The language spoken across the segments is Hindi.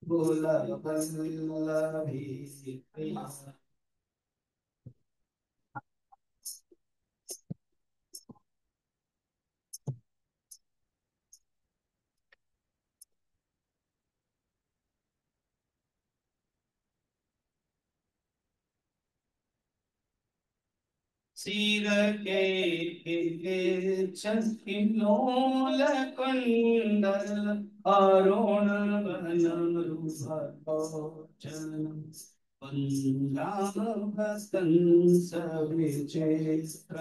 भूल वल्लभी प्रिया। सिर के छत्तिलोल कुंडल अरुण वनरुभकोचन वंदाभस्तंस विचित्र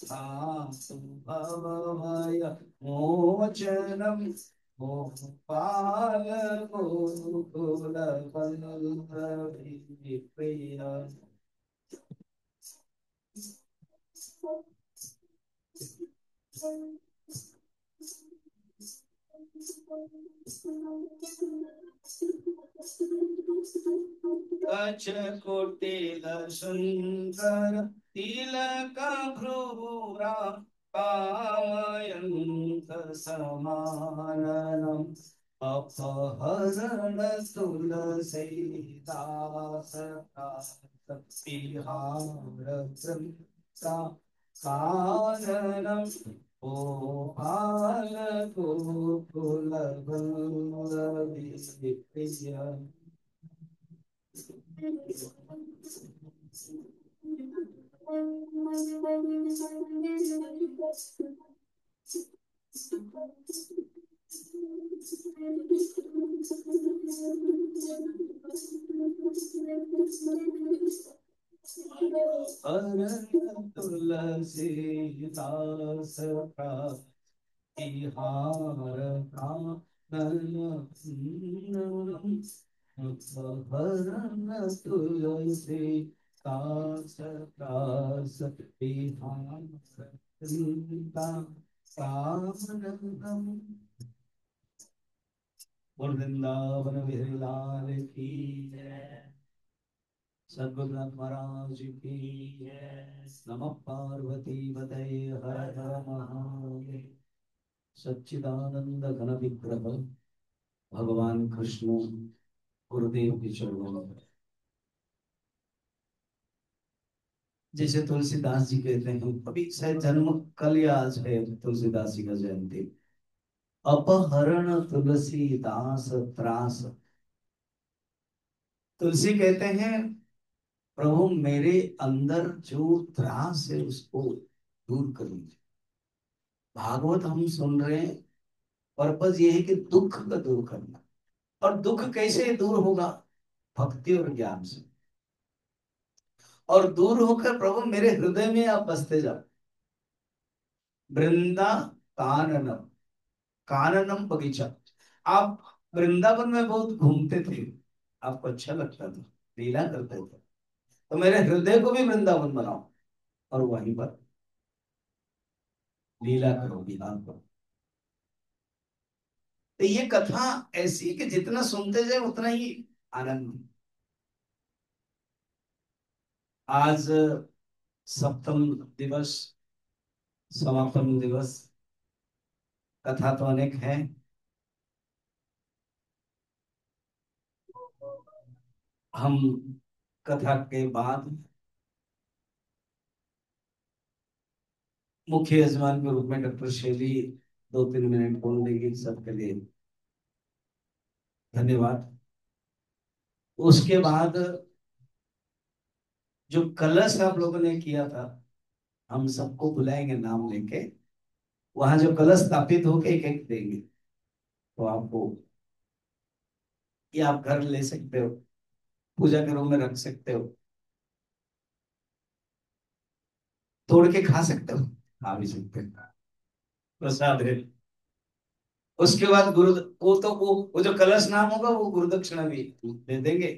धातु भवभय मोचनम् गोपाल गोकुल वल्लभी प्रिय। कच कुटिल सुंदर तिलक भ्रूरा कामयंत समाननम अपहरण तुलसीदास बिहार काननम ओ बाल गोकुल वल्लभी प्रिय। अरण्य तुलसीदास बिहार कानन अपहरण तुलसी दास दास बिहार कानन। बोल वृंदावन बिहारी लाल की जय। सद्गुरुनाथ महाराज की जय। नमः पार्वती पतये हर हर महादेव। सच्चिदानंद घन विग्रह भगवान कृष्ण गुरुदेव के चरणों में। जैसे तुलसीदास जी कहते हैं, अभी शायद जन्म कल या आज है तुलसीदास जी का जयंती। अपहरण तुलसीदास त्रास। तुलसी कहते हैं, प्रभु मेरे अंदर जो त्रास है उसको दूर कर लीजिए। भागवत हम सुन रहे हैं, पर्पज ये है कि दुख का दूर करना। और दुख कैसे दूर होगा? भक्ति और ज्ञान से। और दूर होकर प्रभु मेरे हृदय में आप बसते जाओ। वृंदा काननम, काननम बगीचा। आप वृंदावन में बहुत घूमते थे, आपको अच्छा लगता था, लीला करते थे, तो मेरे हृदय को भी वृंदावन बनाओ और वहीं पर लीला करो, विहार करो। तो ये कथा ऐसी है कि जितना सुनते जाए उतना ही आनंद। आज सप्तम दिवस, समापन दिवस। कथा तो अनेक है। हम कथा के बाद मुख्य यजमान के रूप में डॉक्टर शैली 2-3 मिनट बोल देगी सबके लिए। धन्यवाद। उसके बाद जो कलश आप लोगों ने किया था, हम सबको बुलाएंगे नाम लेके। वहां जो कलश स्थापित होके एक एक देंगे, तो आपको, ये आप घर ले सकते हो, पूजा के रूम में रख सकते हो, तोड़ के खा सकते हो, खा भी सकते हो, प्रसाद है। उसके बाद गुरु, वो तो वो जो कलश नाम होगा वो गुरु दक्षिणा भी दे देंगे।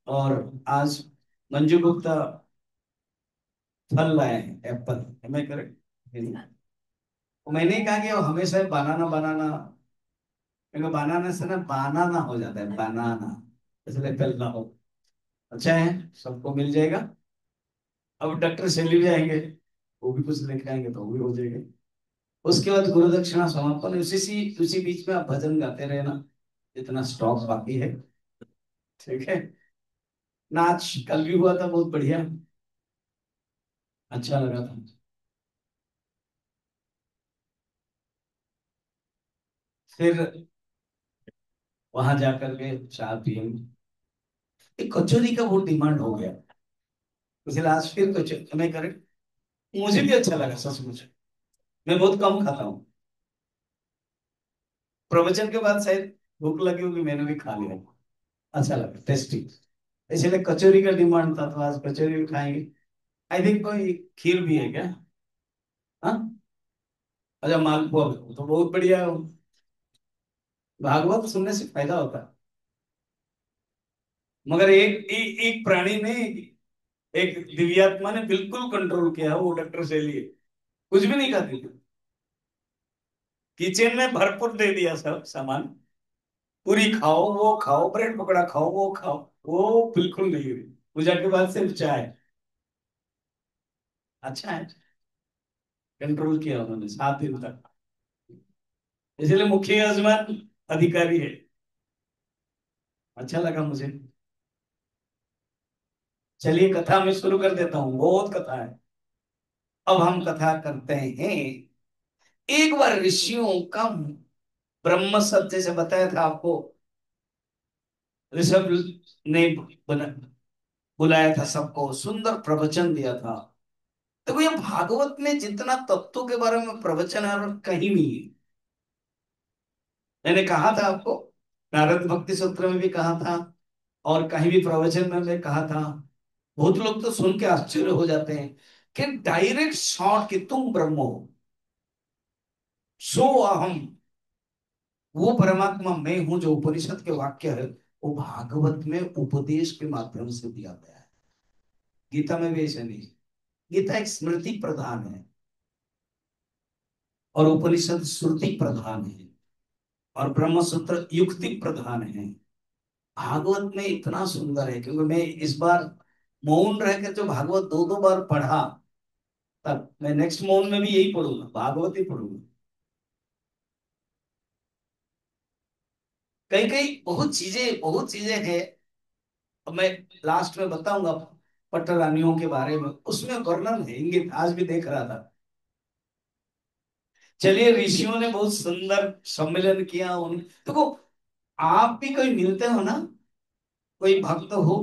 और आज मंजू गुप्ता फल लाए हैं, एप्पल, हमें करेक्ट। मैंने कहा कि वो हमेशा बनाना बनाना, क्योंकि बनाना से ना बनाना हो जाता है, बनाना, इसलिए कल ना हो। अच्छा है, सबको मिल जाएगा। अब डॉक्टर शैली भी आएंगे, वो भी कुछ लेके आएंगे तो वो भी हो जाएगा। उसके बाद गुरु दक्षिणा समापन, उसी बीच में आप भजन गाते रहना जितना स्टॉक बाकी है। ठीक है। नाच कल भी हुआ था, बहुत बढ़िया, अच्छा लगा था। फिर वहां जाकर के चाय पियेंगे। एक कचौरी का बहुत डिमांड हो गया, इसलिए आज फिर कचौरी मैं करें। मुझे भी अच्छा लगा सचमुच, मैं बहुत कम खाता हूँ। प्रवचन के बाद शायद भूख लगी होगी, मैंने भी खा लिया, अच्छा लगा, टेस्टी। इसलिए कचौरी का डिमांड था, तो आज कचौरी भी खाएंगे। आई थिंक कोई खीर भी है क्या? हाँ, अच्छा, मालपुआ भी तो बहुत बढ़िया है। भागवत सुनने से फायदा होता है, मगर एक प्राणी ने, एक दिव्यात्मा ने बिल्कुल कंट्रोल किया है, वो डॉक्टर से लिए कुछ भी नहीं खाती थी, किचन में भरपूर दे दिया सब सामान, पूरी खाओ वो खाओ, ब्रेड पकौड़ा खाओ वो खाओ, वो बिल्कुल नहीं हुई। पूजा के बाद सिर्फ चाय। अच्छा है, कंट्रोल किया उन्होंने 7 दिन तक, इसलिए मुख्य यजमान अधिकारी है। अच्छा लगा मुझे। चलिए कथा में शुरू कर देता हूँ, बहुत कथा है। अब हम कथा करते हैं। एक बार ऋषियों का ब्रह्म सब, जैसे बताया था आपको, ऋषभ ने बना बुलाया था सबको, सुंदर प्रवचन दिया था। देखो ये भागवत में जितना तत्वों के बारे में प्रवचन है और कहीं नहीं है। मैंने कहा था आपको, नारद भक्ति सूत्र में भी कहा था, और कहीं भी प्रवचन में मैं कहा था। बहुत लोग तो सुन के आश्चर्य हो जाते हैं कि डायरेक्ट शॉट कि तुम ब्रह्म हो, सो अहम, वो परमात्मा मैं हूं, जो उपनिषद के वाक्य है, वो भागवत में उपदेश के माध्यम से दिया गया है। गीता में भी ऐसा नहीं है। गीता एक स्मृति प्रधान है, और उपनिषद श्रुति प्रधान है, और ब्रह्म सूत्र युक्ति प्रधान है। भागवत में इतना सुंदर है, क्योंकि मैं इस बार मौन रह कर जो भागवत दो दो बार पढ़ा, तब मैं नेक्स्ट मौन में भी यही पढ़ूंगा, भागवत ही पढ़ूंगा। कई कई बहुत चीजें हैं। अब मैं लास्ट में बताऊंगा पट्टरानियों के बारे में, उसमें वर्णन है, इंगित आज भी देख रहा था। चलिए, ऋषियों ने बहुत सुंदर सम्मेलन किया उन, देखो, आप भी कोई मिलते हो ना, कोई भक्त हो,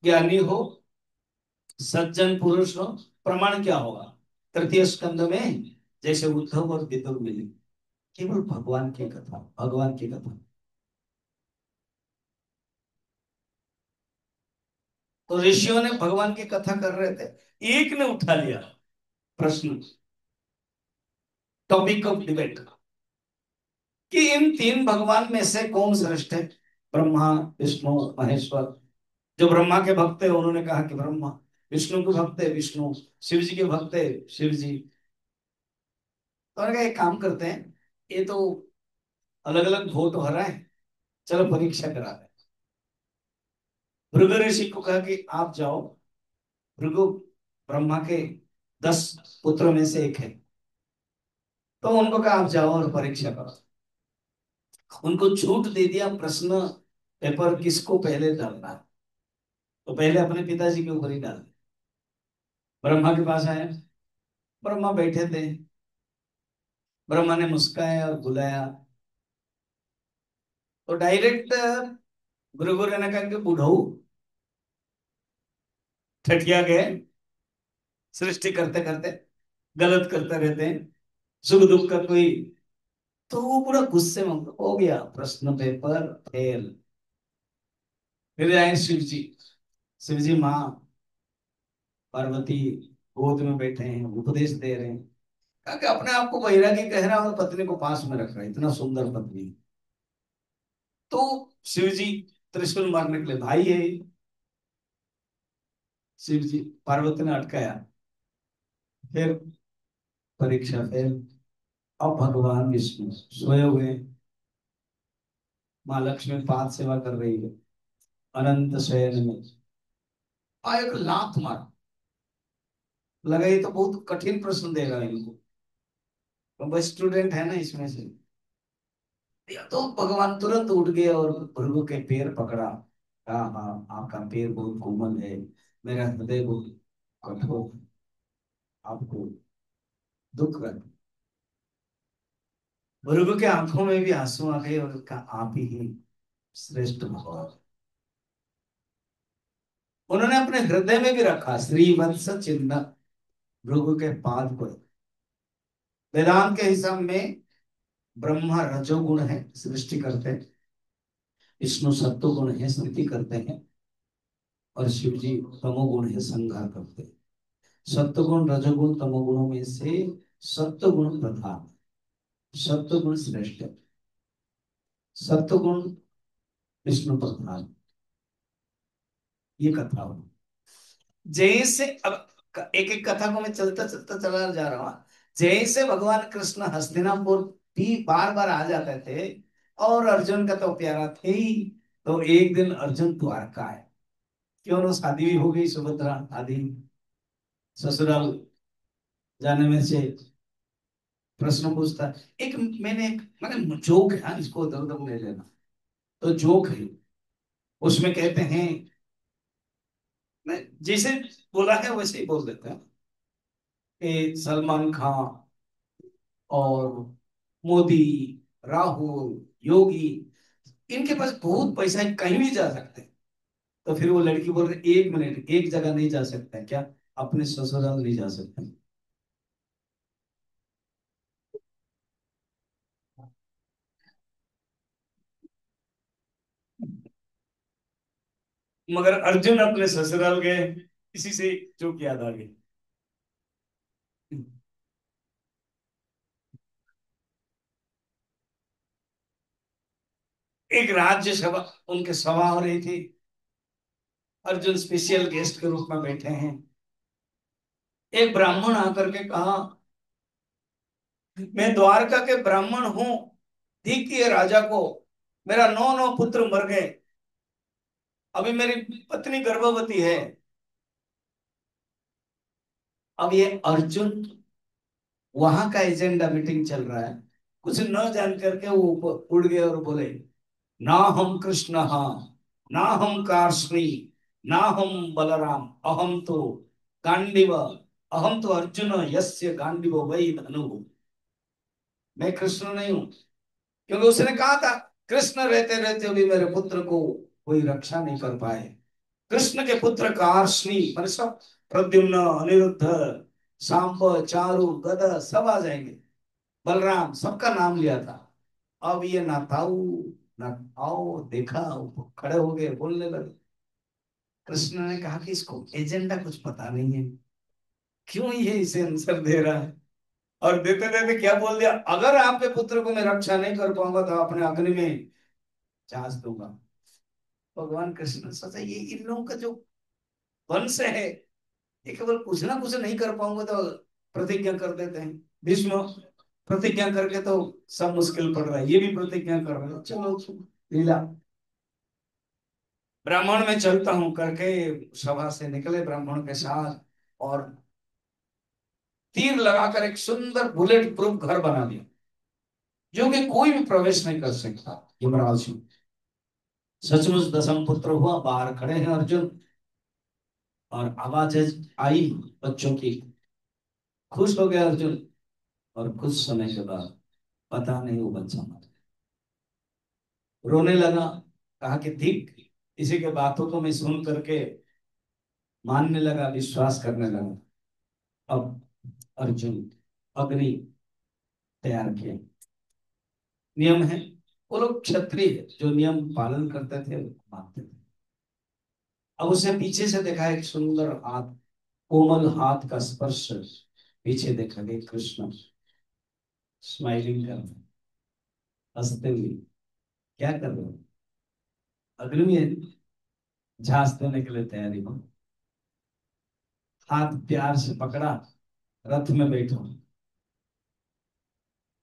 ज्ञानी हो, सज्जन पुरुष हो, प्रमाण क्या होगा? तृतीय स्कंद में जैसे उद्धव और विदुर मिले, केवल भगवान की कथा, भगवान की कथा। तो ऋषियों ने भगवान की कथा कर रहे थे, एक ने उठा लिया प्रश्न, टॉपिक ऑफ डिबेट, कि इन तीन भगवान में से कौन श्रेष्ठ है? ब्रह्मा, विष्णु, महेश्वर। जो ब्रह्मा के भक्त है उन्होंने कहा कि ब्रह्मा, विष्णु के भक्त है विष्णु, शिव जी के भक्त है शिव जी। तो उन्होंने कहा एक काम करते हैं, ये तो अलग अलग वोट हो रहा है, चलो परीक्षा करा दें। भृगु ऋषि को कहा कि आप जाओ, भृगु ब्रह्मा के 10 पुत्रों में से एक है, तो उनको कहा आप जाओ और परीक्षा करो। उनको छूट दे दिया, प्रश्न पेपर किसको पहले डालना है, तो पहले अपने पिताजी के ऊपर ही डाल दिया। ब्रह्मा के पास आए, ब्रह्मा बैठे थे, ब्रह्मा ने मुस्काया और बुलाया, तो डायरेक्ट गुरु ने कहा कि बुढ़ऊ, ठठिया गए, सृष्टि करते करते गलत करते रहते हैं, सुख दुख का कोई। तो वो पूरा गुस्से में हो गया, प्रश्न पेपर फेल। फिर आए शिव जी, शिव जी माँ पार्वती गोद में बैठे हैं, उपदेश दे रहे हैं। कहा कि अपने आप को वैरागी कह रहा है और पत्नी को पास में रख रहा है, इतना सुंदर पत्नी। तो शिव जी त्रिशूल मारने के लिए, भाई है शिव जी, पार्वती ने अटकाया। फिर परीक्षा फेल। अब भगवान विष्णु सोए हुए, माँ लक्ष्मी पाद सेवा कर रही है, अनंत शयन में एक लात मार लगा, ये तो बहुत कठिन प्रश्न देगा इनको। वो स्टूडेंट है ना इसमें से। या तो भगवान तुरंत उठ गए और भृगु के पैर पकड़ा, हाँ हाँ आपका पैर बहुत कोमल है, मेरा हृदय बहुत कठोर है, आपको दुख है। भृगु के आंखों में भी आंसू आ गए और कहा आप ही श्रेष्ठ भगवान। उन्होंने अपने हृदय में भी रखा श्रीवत्स चिन्ह भृगु के पाद को। वेदांत के हिसाब में ब्रह्मा रजोगुण है, सृष्टि करते हैं, विष्णु सत्वगुण है, स्थिति करते हैं, और शिव जी तमोगुण है, संहार करते हैं। सत्वगुण रजोगुण तमोगुणों में से सत्वगुण प्रधान, सत्वगुण श्रेष्ठ है, सत्वगुण विष्णु प्रधान। ये कथा हो। जैसे अब एक एक कथा को मैं चलता चलता चला जा रहा हूं। जैसे भगवान कृष्ण हस्तिनापुर भी बार बार आ जाते थे, और अर्जुन का तो प्यारा थे ही, तो एक दिन अर्जुन द्वारका है, क्यों ना शादी भी हो गई, सुभद्रा आदि, ससुराल जाने में से प्रश्न पूछता है। एक मैंने एक मैंने जोक है, इसको उधर उधर ले लेना, तो जोक है, उसमें कहते हैं, मैं जैसे बोला है वैसे ही बोल देते हैं कि सलमान खान और मोदी, राहुल, योगी, इनके पास बहुत पैसा है, कहीं भी जा सकते हैं। तो फिर वो लड़की बोल रही, एक मिनट, एक जगह नहीं जा सकते हैं क्या? अपने ससुराल नहीं जा सकते? मगर अर्जुन अपने ससुराल गए, इसी से जो याद आ गई। एक राज्यसभा उनके सभा हो रही थी, अर्जुन स्पेशल गेस्ट के रूप में बैठे हैं। एक ब्राह्मण आकर के कहा, मैं द्वारका के ब्राह्मण हूं, धिक्य राजा को, मेरा नौ नौ पुत्र मर गए, अभी मेरी पत्नी गर्भवती है। अब ये अर्जुन, वहां का एजेंडा मीटिंग चल रहा है, कुछ न जान करके वो उड़ गए और बोले, ना हम कृष्ण हाँ, ना हम कार्ष्णी, ना हम बलराम, अहम तो गांडीव, अहम तो अर्जुन यस्य गांडीव वही धनु। मैं कृष्ण नहीं हूं, क्योंकि उसने कहा था कृष्ण रहते रहते भी मेरे पुत्र को कोई रक्षा नहीं कर पाए। कृष्ण के पुत्र कार्ष्णी मतलब सब, प्रद्युम्न, अनिरुद्ध, सांब, चारु, गद सब आ जाएंगे, बलराम, सबका नाम लिया था। अब ये ना ताऊ ना आओ देखा, वो खड़े हो गए, बोलने लगे। कृष्ण ने कहा कि इसको एजेंडा कुछ पता नहीं है, क्यों ये इसे आंसर दे रहा है? और देते देते क्या बोल दिया, अगर आपके पुत्र को मैं रक्षा नहीं कर पाऊंगा तो अपने अग्नि में झांस दूंगा। भगवान कृष्ण ने सोचा ये इन लोगों का जो वंश है, ये केवल कुछ ना कुछ नहीं कर पाऊंगा तो प्रतिज्ञा कर देते हैं। भीष्म प्रतिज्ञा करके तो सब मुश्किल पड़ रहा है, ये भी प्रतिज्ञा कर रहे हैं, चलो लीला, ब्राह्मण में चलता हूं करके सभा से निकले ब्राह्मण के साथ, और तीर लगाकर एक सुंदर बुलेट प्रूफ घर बना दिया, जो कि कोई भी प्रवेश नहीं कर सकता। यमराज सिंह सचमुच दसम पुत्र हुआ, बाहर खड़े हैं अर्जुन, और आवाज आई बच्चों की, खुश हो गया अर्जुन, और कुछ समय के बाद पता नहीं वो बच्चा मर गया। रोने लगा, कहा कि ठीक, इसी के बातों को मैं सुन करके मानने लगा, विश्वास करने लगा। अब अर्जुन अग्नि तैयार किया, नियम है, वो लोग क्षत्रिय है, जो नियम पालन करते थे मानते थे। अब उसे पीछे से देखा, एक सुंदर हाथ, कोमल हाथ का स्पर्श, पीछे देखा गया कृष्ण स्माइलिंग कर रहे, हंसते हुए, क्या कर रहे हो? अग्नि में झांस देने के लिए तैयारी हो। हाथ प्यार से पकड़ा, रथ में बैठो।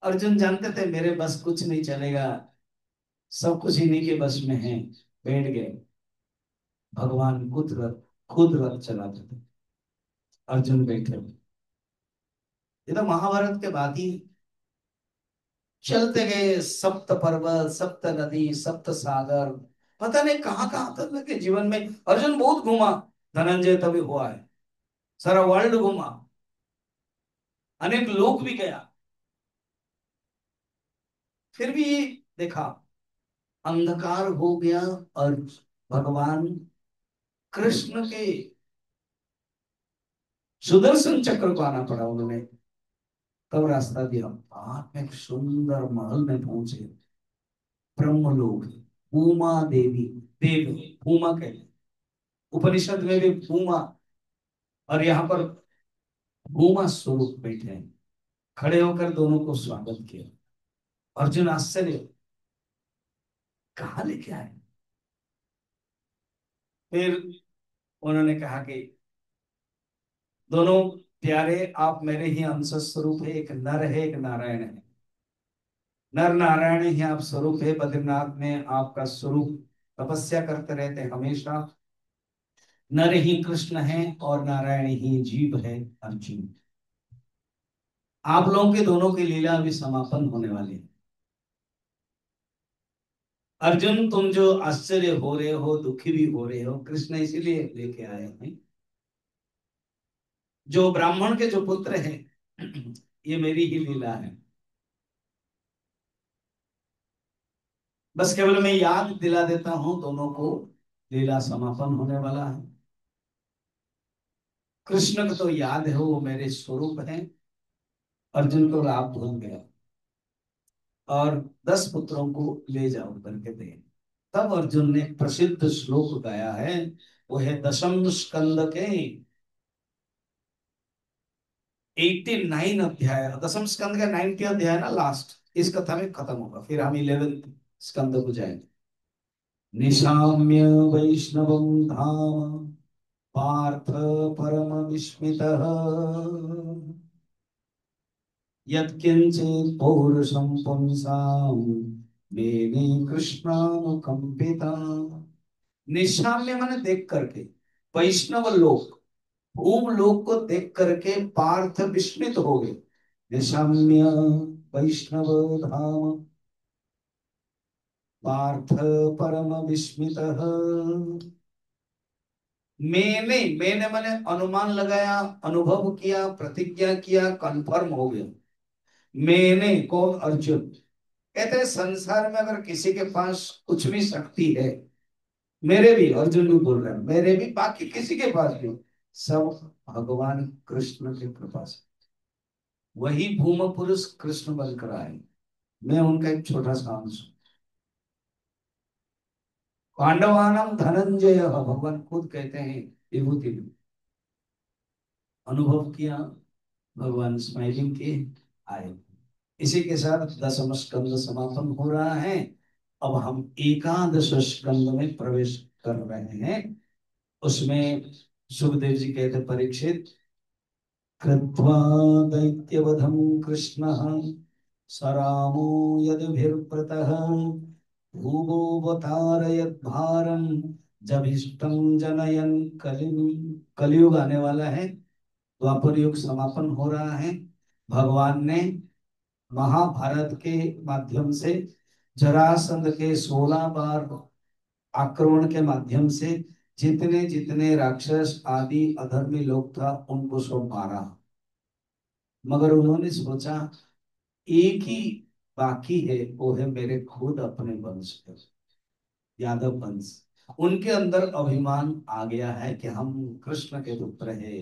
अर्जुन जानते थे मेरे बस कुछ नहीं चलेगा, सब कुछ इन्हीं के बस में है, बैठ गए। भगवान खुद रथ चलाते थे, अर्जुन बैठे हुए। ये तो महाभारत के बाद ही चलते गए, सप्त पर्वत, सप्त नदी, सप्त सागर, पता नहीं कहाँ कहाँ तक लगे जीवन में। अर्जुन बहुत घूमा, धनंजय तभी हुआ है, सारा वर्ल्ड घूमा, अनेक लोक भी गया, फिर भी देखा अंधकार हो गया। और भगवान कृष्ण के सुदर्शन चक्र को आना पड़ा उन्होंने, तब रास्ता दिया। आप एक सुंदर महल में पहुंचे, ब्रह्मलोक, उमा देवी, देव उमा कहते, उपनिषद में भी उमा, और यहाँ पर उमा स्वरूप बैठे हैं, खड़े होकर दोनों को स्वागत किया। अर्जुन आश्चर्य, कहाँ लेके आए। फिर उन्होंने कहा कि दोनों प्यारे, आप मेरे ही अंश स्वरूप है, एक नर है एक नारायण है, नर नारायण ही आप स्वरूप है। बद्रीनाथ में आपका स्वरूप तपस्या करते रहते हैं हमेशा। नर ही कृष्ण है और नारायण ही जीव है अर्जुन। आप लोगों के दोनों की लीला अभी समापन होने वाली है। अर्जुन तुम जो आश्चर्य हो रहे हो, दुखी भी हो रहे हो, कृष्ण इसीलिए लेके आए हैं। जो ब्राह्मण के जो पुत्र हैं ये मेरी ही लीला है। बस केवल मैं याद दिला देता हूं दोनों को, लीला समापन होने वाला है। कृष्ण को तो याद है, वो मेरे स्वरूप है। अर्जुन को आप भूल गया, और 10 पुत्रों को ले जाओ करके दे। तब अर्जुन ने प्रसिद्ध श्लोक गाया है, वो है दशम स्कंद के 89 अध्याय, दसम स्कंद का 90 अध्याय ना लास्ट, इस कथा में खत्म होगा, फिर हम 11 स्कंद को जाएंगे। निशाम्य वैष्णवं धाम पार्थ परम विस्मितः यत्किंचित् पौरुषं पुंसां मेने कृष्णानुकंपिता। निशाम्य माने देख करके, वैष्णव लोक, भूम लोक को देख करके पार्थ विस्मित हो गए। निशाम्य वैष्णव धाम पार्थ परम विस्मितः। मैंने मैंने अनुमान लगाया, अनुभव किया, प्रतिज्ञा किया, कंफर्म हो गया। मैंने कौन, अर्जुन कहते हैं संसार में अगर किसी के पास कुछ भी शक्ति है, मेरे भी, अर्जुन भी बोल रहे हैं, मेरे भी, बाकी किसी के पास भी, सब भगवान कृष्ण की कृपा से। वही भूम पुरुष कृष्ण बनकर आए, मैं उनका एक छोटा सा अंश हूं। पांडवानाम धनंजय, भगवान खुद कहते हैं विभूति में, अनुभव किया, भगवान स्माइलिंग के आए। इसी के साथ दसम स्कंद समापन हो रहा है। अब हम एकादश स्कंद में प्रवेश कर रहे हैं। उसमें सुखदेव जी कहते, परीक्षित कृत्वा दैत्यवधं कृष्णः सरामो यदुभिर्वृतः भूगोपतारयद् भारं जभिष्टं जनयन् कलिं। कलयुग आने वाला है, द्वापर युग समापन हो रहा है। भगवान ने महाभारत के माध्यम से, जरासंध के 16 बार आक्रमण के माध्यम से, जितने जितने राक्षस आदि अधर्मी लोग था उनको सब मारा। मगर उन्होंने सोचा एक ही बाकी है, वो है मेरे खुद अपने वंश के, यादव वंश। उनके अंदर अभिमान आ गया है कि हम कृष्ण के पुत्र है,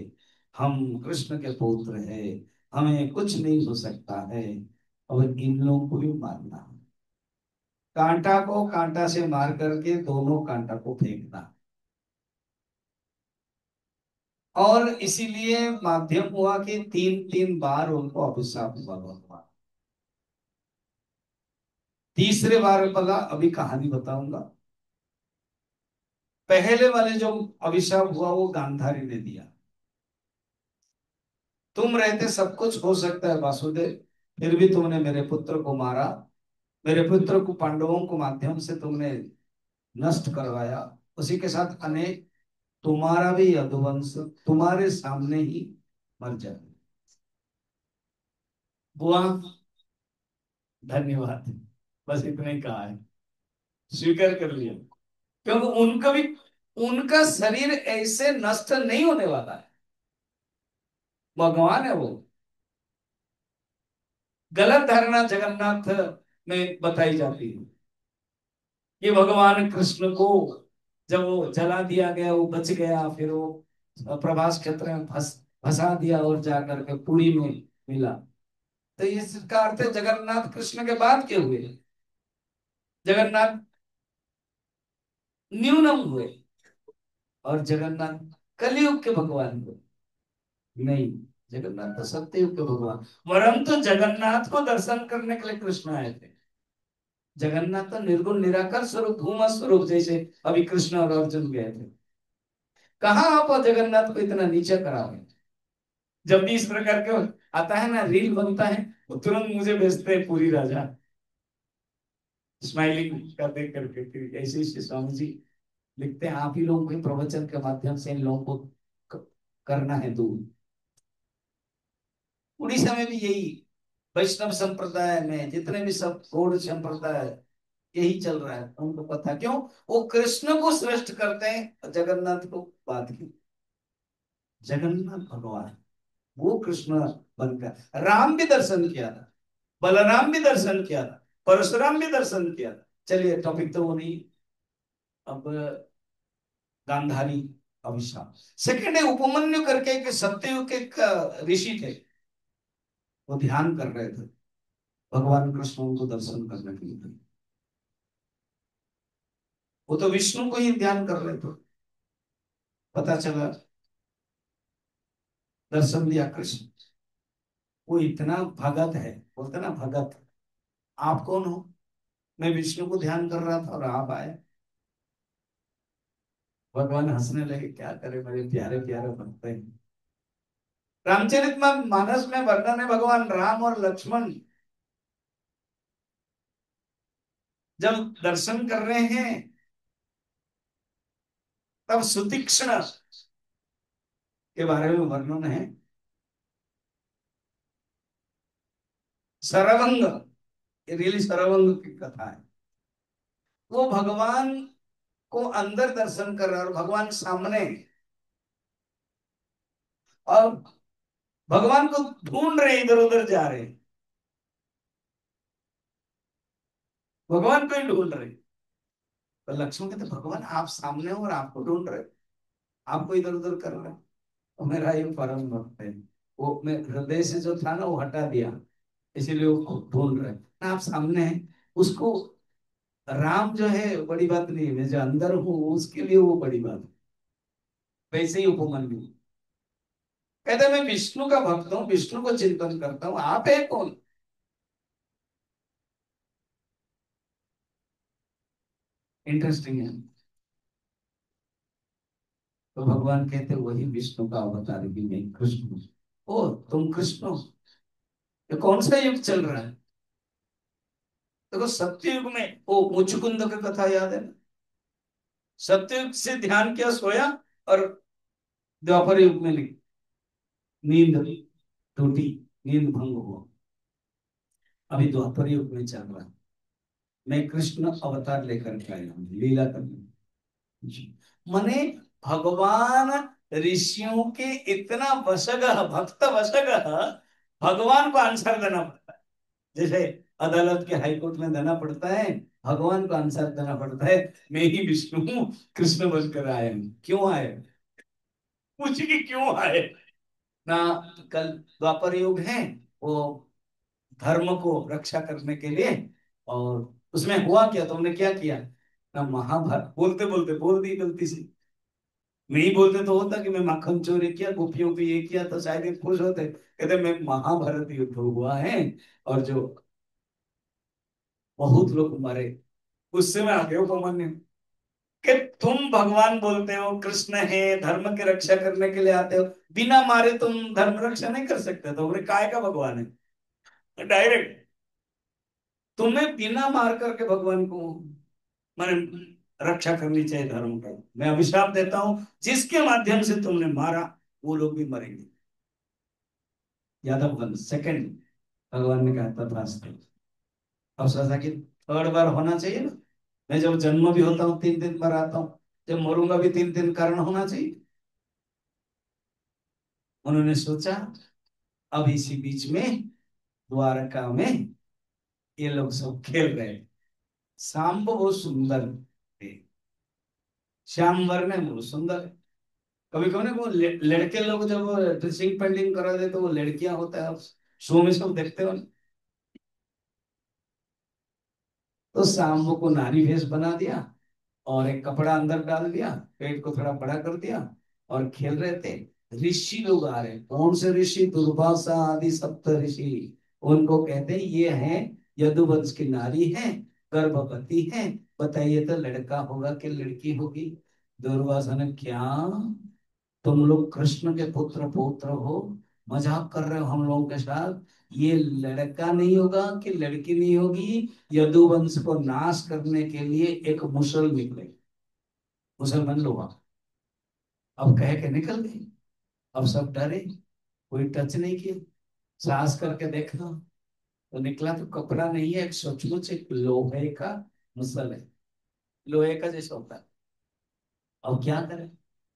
हम कृष्ण के पुत्र है, हमें कुछ नहीं हो सकता है। और इन लोगों को भी मारना, कांटा को कांटा से मार करके दोनों कांटा को फेंकना। और इसीलिए माध्यम हुआ कि 3 3 बार उनको अभिशाप हुआ भगवान। तीसरे बार वाला अभी कहानी बताऊंगा। पहले वाले जो अभिशाप हुआ वो गांधारी ने दिया, तुम रहते सब कुछ हो सकता है वासुदेव, फिर भी तुमने मेरे पुत्र को मारा, मेरे पुत्र को पांडवों को माध्यम से तुमने नष्ट करवाया। उसी के साथ अनेक, तुम्हारा भी यदुवंश तुम्हारे सामने ही मर जाए। बुआ धन्यवाद, बस इतना ही कहा है, स्वीकार कर लिया। क्योंकि उनका भी, उनका शरीर ऐसे नष्ट नहीं होने वाला है, भगवान है वो। गलत धारणा जगन्नाथ में बताई जाती है कि भगवान कृष्ण को जब वो जला दिया गया, वो बच गया, फिर वो प्रभास क्षेत्र में फंसा दिया और जाकर के पुरी में मिला। तो इसका अर्थ है जगन्नाथ कृष्ण के बाद के हुए, जगन्नाथ न्यूनम हुए, और जगन्नाथ कलयुग के भगवान हुए। नहीं, जगन्नाथ तो सत्ययुग के भगवान, वरम तो जगन्नाथ को दर्शन करने के लिए कृष्ण आए थे। जगन्नाथ तो निर्गुण निराकार स्वरूप, भूमा स्वरूप, जैसे अभी कृष्ण और अर्जुन गए थे। कहाँ आप जगन्नाथ को इतना नीचा कराओगे? जब भी इस प्रकार के आता है ना, रील बनता है, वो तुरंत मुझे भेजते हैं पूरी राजा, स्माइलिंग का देख करके कि ऐसे ऐसे स्वामी जी लिखते हैं, आप ही लोगों के प्रवचन के माध्यम से इन लोगों को करना है दूर। उड़ीसा में भी यही, वैष्णव संप्रदाय में जितने भी सब गौड़ संप्रदाय, यही चल रहा है। उनको पता क्यों, वो कृष्ण को श्रेष्ठ करते हैं, जगन्नाथ को बाद की। जगन्नाथ भगवान, वो कृष्ण बनकर, राम भी दर्शन किया था, बलराम भी दर्शन किया था, परशुराम भी दर्शन किया था। चलिए, टॉपिक तो वो नहीं। अब गांधारी अभिशाप, सेकंड है उपमन्यु करके एक सत्ययुग के एक ऋषि थे, वो ध्यान कर रहे थे, भगवान कृष्ण उनको दर्शन करने के लिए। वो तो विष्णु को ही ध्यान कर रहे थे, पता चला दर्शन दिया कृष्ण। वो इतना भगत है, बोलते ना भगत, आप कौन हो? मैं विष्णु को ध्यान कर रहा था और आप आए। भगवान हंसने लगे, क्या करे मेरे प्यारे प्यारे भक्त हैं। रामचरित मानस में वर्णन है, भगवान राम और लक्ष्मण जब दर्शन कर रहे हैं, तब सुतीक्ष्ण के बारे में वर्णन है। सरवंग, रियली सरवंग की कथा है। वो भगवान को अंदर दर्शन कर रहा है और भगवान सामने, और भगवान को ढूंढ रहे, इधर उधर जा रहे, भगवान को ही ढूंढ रहे। तो लक्ष्मण कहते, भगवान आप सामने हो और आपको ढूंढ रहे, आपको इधर उधर कर रहे। तो मेरा ये परम भक्त है, वो मैं हृदय से जो था ना वो हटा दिया, इसीलिए वो ढूंढ रहे ना, आप सामने हैं। उसको राम जो है बड़ी बात नहीं है, मैं जो अंदर हूँ उसके लिए वो बड़ी बात है। वैसे ही उपमन्यु कहते, मैं विष्णु का भक्त हूँ, विष्णु को चिंतन करता हूँ, आप है कौन? इंटरेस्टिंग है। तो भगवान कहते वही विष्णु का अवतार भी नहीं, कृष्ण हूं। ओ तुम कृष्ण हो? ये कौन सा युग चल रहा है? देखो सत्ययुग में वो मुचुकुंद की कथा याद है ना, सत्ययुग से ध्यान किया, सोया, और द्वापर युग में नींद टूटी, नींद भंग हुआ। अभी द्वापर युग में चल रहा है, मैं कृष्ण अवतार लेकर के आया हूँ लीला करने। मने भगवान ऋषियों के इतना वशगः, भक्त वशगः, भगवान को आंसर देना पड़ता है। जैसे अदालत के हाईकोर्ट में देना पड़ता है, भगवान को आंसर देना पड़ता है, मैं ही विष्णु हूँ, कृष्ण बनकर आए हूँ। क्यों आए? पूछे कि क्यों आए ना। कल द्वापर युग है, वो धर्म को रक्षा करने के लिए, और उसमें हुआ क्या, तुमने क्या किया ना, महाभारत बोलते बोलते बोल दी गलती से। नहीं बोलते तो होता कि मैं माखन चोरी किया, गोपियों को ये किया, तो शायद ये खुश होते। कहते मैं महाभारत युद्ध हुआ है, और जो बहुत लोग मरे, उससे मैं आगे उपमन्यु, कि तुम भगवान बोलते हो, कृष्ण है, धर्म की रक्षा करने के लिए आते हो, बिना मारे तुम धर्म रक्षा नहीं कर सकते, तो बोले काय का भगवान है? डायरेक्ट तुम्हें बिना मार करके भगवान को माने रक्षा करनी चाहिए धर्म का। मैं अभिशाप देता हूं, जिसके माध्यम से तुमने मारा वो लोग भी मरेंगे। यादव वंश सेकंड, भगवान ने कहा तथास्तु। अब सोचा कि थर्ड बार होना चाहिए ना। मैं जब जन्म भी होता हूँ 3 दिन पर आता हूँ, जब मरूंगा भी 3 दिन कारण होना चाहिए। उन्होंने सोचा अब इसी बीच में द्वारका में ये लोग सब खेल रहे हैं। शाम को बहुत सुंदर थे, श्याम वर्ण है, बहुत सुंदर है। कभी कभी ना वो लड़के लोग जब ड्रेसिंग पेंटिंग करा दे तो वो लड़कियां होता है शो में सब देखते हो ना। तो शाम को नारी वेश बना दिया और एक कपड़ा अंदर डाल दिया, पेट को थोड़ा बड़ा कर दिया और खेल रहे थे। ऋषि लोग आ रहे हैं। कौन से ऋषि? दुर्वासा आदि सप्त ऋषि। उनको कहते हैं ये हैं यदुवंश की नारी है, गर्भवती है, बताइए तो लड़का होगा कि लड़की होगी? दुर्वासा ने, क्या तुम लोग कृष्ण के पुत्र पौत्र हो? मजाक कर रहे हो हम लोगों के साथ? ये लड़का नहीं होगा कि लड़की नहीं होगी, यदुवंश को नाश करने के लिए एक मुसल निकले। मुसलमान लोग अब कह के निकल गए। अब सब डरे, कोई टच नहीं किया। साहस करके देखा तो निकला तो कपड़ा नहीं है, एक सचमुच एक लोहे का मुसल है, लोहे का जैसा होता है। अब क्या करें?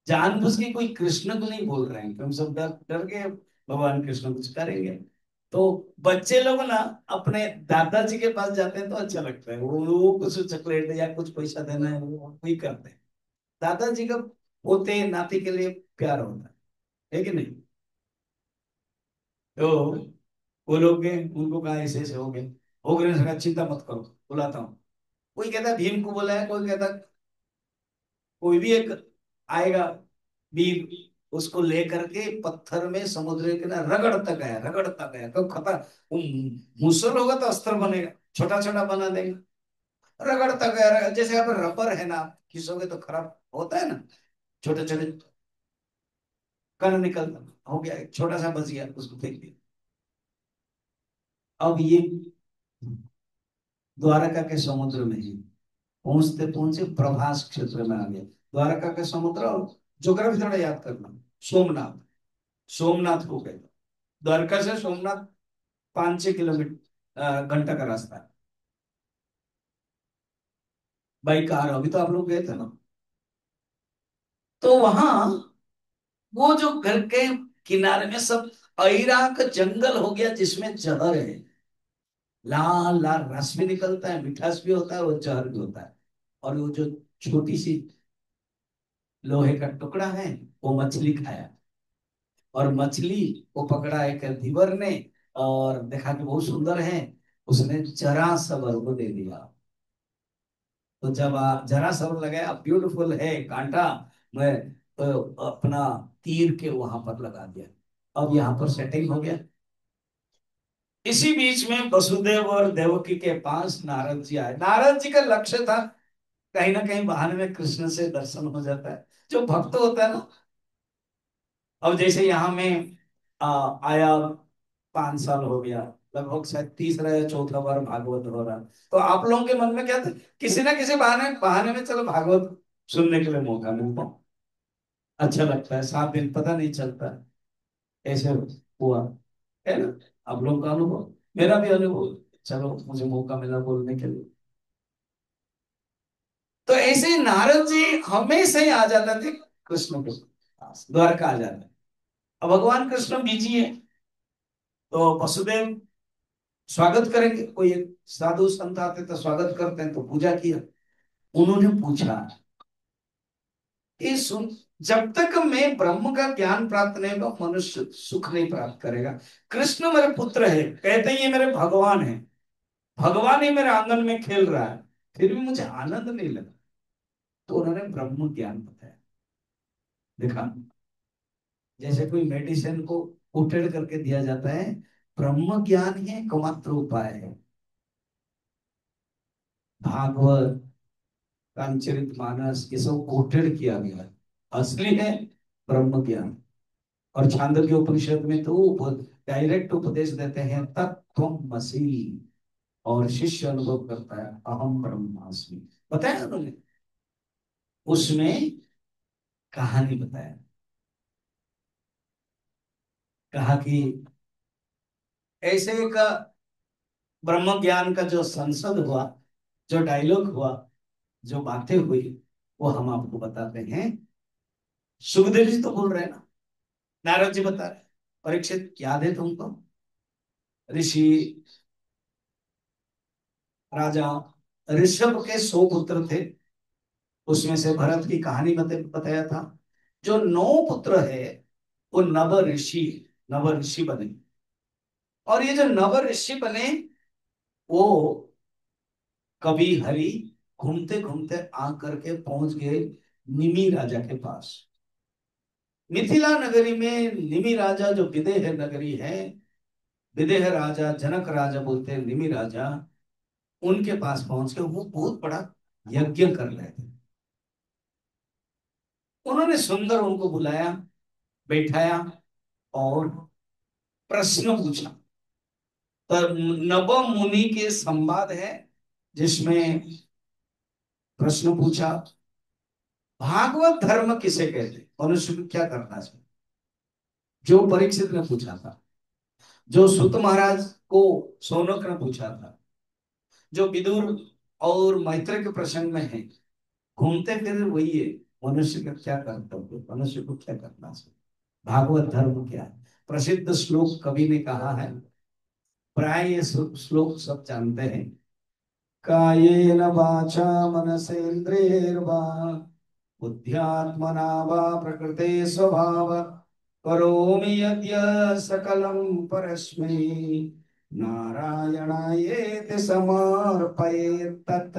जानबूझ के कोई कृष्ण को नहीं बोल रहे हैं कि हम सब डर डर के भगवान कृष्ण कुछ करेंगे। तो बच्चे लोग ना अपने दादाजी के पास जाते हैं तो अच्छा लगता है, वो कुछ चॉकलेट या कुछ पैसा देना है वो वही करते हैं। दादाजी का पोते नाती के लिए प्यार होता है कि नहीं? तो वो लोग गए, उनको कहा ऐसे ऐसे हो गए। हो गए ने कहा चिंता मत करो, बुलाता हूँ। कोई कहता भीम को बुलाया, कोई कहता कोई भी एक आएगा वीर, उसको लेकर के पत्थर में समुद्र के किनारे रगड़ता गया कब खतर वो मुसल होगा तो अस्त्र बनेगा, छोटा छोटा बना देगा। रगड़ता गया जैसे यहाँ पर रबर है ना, खींचोगे तो खराब होता है ना, छोटे छोटे कण निकलता, हो गया एक छोटा सा बच गया, उसको फेंक दिया। अब ये द्वारका के समुद्र में ही पहुंचते पहुंचे प्रभास क्षेत्र में आ गया। द्वारका के समुद्र और ज्योग्राफी थोड़ा याद करना। सोमनाथ, सोमनाथ को कहते हैं। द्वारका से सोमनाथ 5-6 किलोमीटर घंटा का रास्ता है बाई कार। अभी तो आप लोग गए थे ना। तो वहां वो जो घर के किनारे में सब अइरा का जंगल हो गया जिसमें जहर है, लाल लाल रस भी निकलता है, मिठास भी होता है, वो जहर भी होता है। और वो जो छोटी सी लोहे का टुकड़ा है वो मछली खाया, और मछली को पकड़ा एक धीवर ने और देखा कि बहुत सुंदर है, उसने जरा सबर को दे दिया। तो जब जरा सबर लगाया, ब्यूटीफुल है कांटा, मैं तो अपना तीर के वहां पर लगा दिया। अब यहाँ पर सेटिंग हो गया। इसी बीच में वसुदेव और देवकी के पास नारद जी आए। नारद जी का लक्ष्य था कहीं ना कहीं बहाने में कृष्ण से दर्शन हो जाता है, जो भक्त होता है ना। अब जैसे यहाँ में आया, 5 साल हो गया, लगभग शायद तीसरा या चौथा बार भागवत हो रहा। तो आप लोगों के मन में क्या था? किसी ना किसी बहाने बहाने में चलो भागवत सुनने के लिए मौका मिलता है, अच्छा लगता है, 7 दिन पता नहीं चलता। ऐसे हुआ है ना आप लोगों का अनुभव, मेरा भी अनुभव। चलो मुझे मौका मिला बोलने के लिए। तो ऐसे नारद जी हमेशा ही आ जाते थे कृष्ण के पास, द्वारका आ जाते। अब भगवान कृष्ण बिजी है, तो वसुदेव स्वागत करेंगे, कोई एक साधु संत आते तो स्वागत करते हैं, तो पूजा किया। उन्होंने पूछा कि सुन, जब तक मैं ब्रह्म का ज्ञान प्राप्त नहीं होगा मनुष्य सुख नहीं प्राप्त करेगा। कृष्ण मेरे पुत्र है, कहते ही ये मेरे भगवान है, भगवान ही मेरे आंगन में खेल रहा है, फिर भी मुझे आनंद नहीं लगा। तो उन्होंने ब्रह्म ज्ञान बताया। देखा, जैसे कोई मेडिसिन को कोटेड करके दिया जाता है, ब्रह्म ज्ञान ही एकमात्र उपाय है। भागवत, रामचरित मानस, ये सब कोटेड किया गया है, असली है ब्रह्म ज्ञान। और छांदोग्य उपनिषद में तो डायरेक्ट उपदेश देते हैं तत्त्वमसि, और शिष्य अनुभव करता है अहम ब्रह्मास्मि, बताया उन्होंने। उसमें कहानी बताया, कहा कि ऐसे एक ब्रह्म ज्ञान का जो संसद हुआ, जो डायलॉग हुआ, जो बातें हुई, वो हम आपको बताते हैं। सुखदेव जी तो बोल रहे हैं ना, नारद जी बता रहे, परीक्षित याद है तुमको? ऋषि राजा ऋषभ के 100 पुत्र थे, उसमें से भरत की कहानी बताया था। जो 9 पुत्र है वो नव ऋषि, नव ऋषि बने। और ये जो नव ऋषि बने, वो कभी हरि घूमते घूमते आकर के पहुंच गए निमि राजा के पास। मिथिला नगरी में निमि राजा जो विदेह नगरी है, विदेह राजा जनक राजा बोलते हैं निमि राजा, उनके पास पहुंच के वो बहुत बड़ा यज्ञ कर रहे थे। उन्होंने सुंदर उनको बुलाया, बैठाया और प्रश्न पूछा। तब नव मुनि के संवाद है जिसमें प्रश्न पूछा, भागवत धर्म किसे कहते हैं, मनुष्य को क्या करना चाहिए। जो परीक्षित ने पूछा था, जो सुत महाराज को सौनक ने पूछा था, जो विदुर और मैत्र के प्रसंग में है, घूमते फिर वही है। मनुष्य का क्या कर्तव्य, मनुष्य को क्या करना चाहिए, भागवत धर्म क्या है। प्रसिद्ध श्लोक कवि ने कहा है, प्राय ये श्लोक सब जानते हैं। कायेन वाचा मनसेन्द्रियैर्वा बुद्ध्यात्मना वा प्रकृते स्वभाव करोमि यद्य सकलं परस्मै नारायणायेति समर्पयेत् तत्।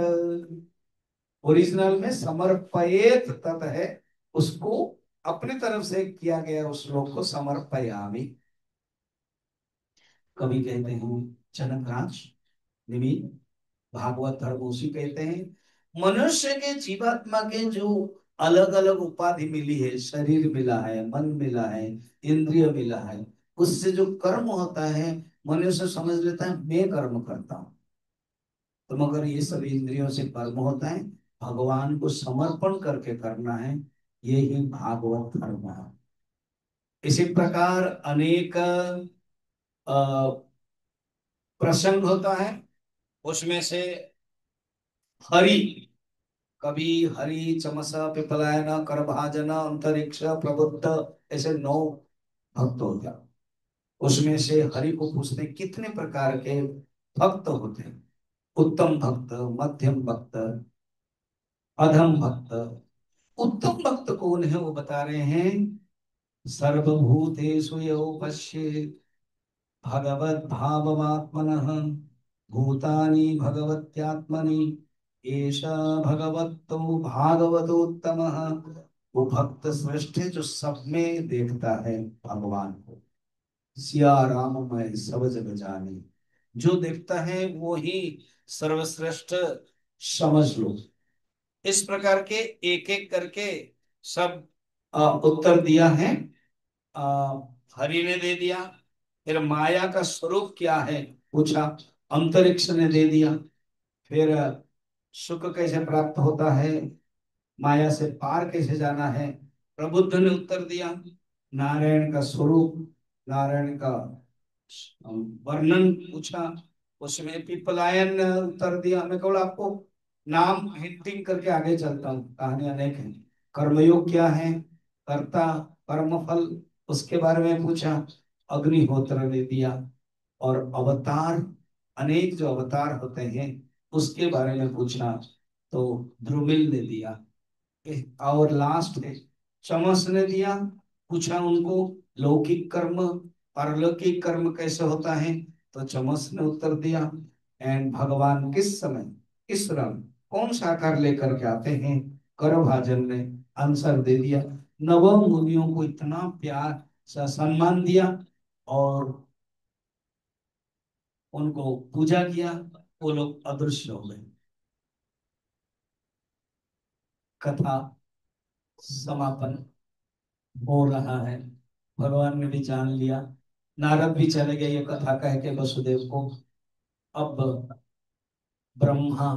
ओरिजिनल में समर्पयेत तत् है, उसको अपनी तरफ से किया गया उस श्लोक को समर्पयामि। कवि कहते हैं जनकराज निमि, भागवत धर्म उसी कहते हैं। मनुष्य के जीवात्मा के जो अलग अलग उपाधि मिली है, शरीर मिला है, मन मिला है, इंद्रिय मिला है, उससे जो कर्म होता है, मनुष्य समझ लेता है मैं कर्म करता हूं। तो मगर ये सब इंद्रियों से कर्म होता है, भगवान को समर्पण करके करना है, ये ही भागवत धर्म है। इसी प्रकार अनेक प्रसंग होता है, उसमें से हरि, कभी हरि चमस पिपलायन कर भाजन अंतरिक्ष प्रबुद्ध, ऐसे 9 भक्त होते हैं। उसमें से हरि को पूछते हैं कितने प्रकार के भक्त होते हैं, उत्तम भक्त, मध्यम भक्त, अधम भक्त। उत्तम भक्त कौन है वो बता रहे हैं, सर्वभूतेषु यो पश्येत् भगवत भावमात्मनः भूतानि भगवत्यात्मनि एषा भगवतो भागवतोत्तमः। वो भक्त श्रेष्ठ है जो सब में देखता है भगवान को। सिया राम मैं सब जग जाने, जो देखता है वो ही सर्वश्रेष्ठ समझ लो। इस प्रकार के एक एक करके सब उत्तर दिया है। आ, हरि ने दे दिया। फिर माया का स्वरूप क्या है पूछा, अंतरिक्ष ने दे दिया। फिर सुख कैसे प्राप्त होता है, माया से पार कैसे जाना है, प्रबुद्ध ने उत्तर दिया। नारायण का स्वरूप, नारायण का वर्णन पूछा, उसमें पिपलायन ने उत्तर दिया। मैं केवल आपको नाम हिंटिंग करके आगे चलता हूँ, कहानी अनेक है। कर्मयोग क्या है, कर्ता, कर्मफल, उसके बारे में पूछा। अग्निहोत्र ने दिया। और अवतार, अनेक जो अवतार होते हैं उसके बारे में पूछा, तो ध्रुमिल ने दिया। और लास्ट है चमस ने दिया, पूछा उनको लौकिक कर्म, पारलौकिक कर्म कैसे होता है, तो चमस ने उत्तर दिया। एंड भगवान किस समय, किस रंग, कौन सा आकार लेकर के आते हैं, करभाजन ने आंसर दे दिया। नव मुनियों को इतना प्यार सा सम्मान दिया और उनको पूजा किया, वो लोग अदृश्य हो गए। कथा समापन हो रहा है, भगवान ने भी जान लिया, नारद भी चले गए ये कथा कह के वसुदेव को। अब ब्रह्मा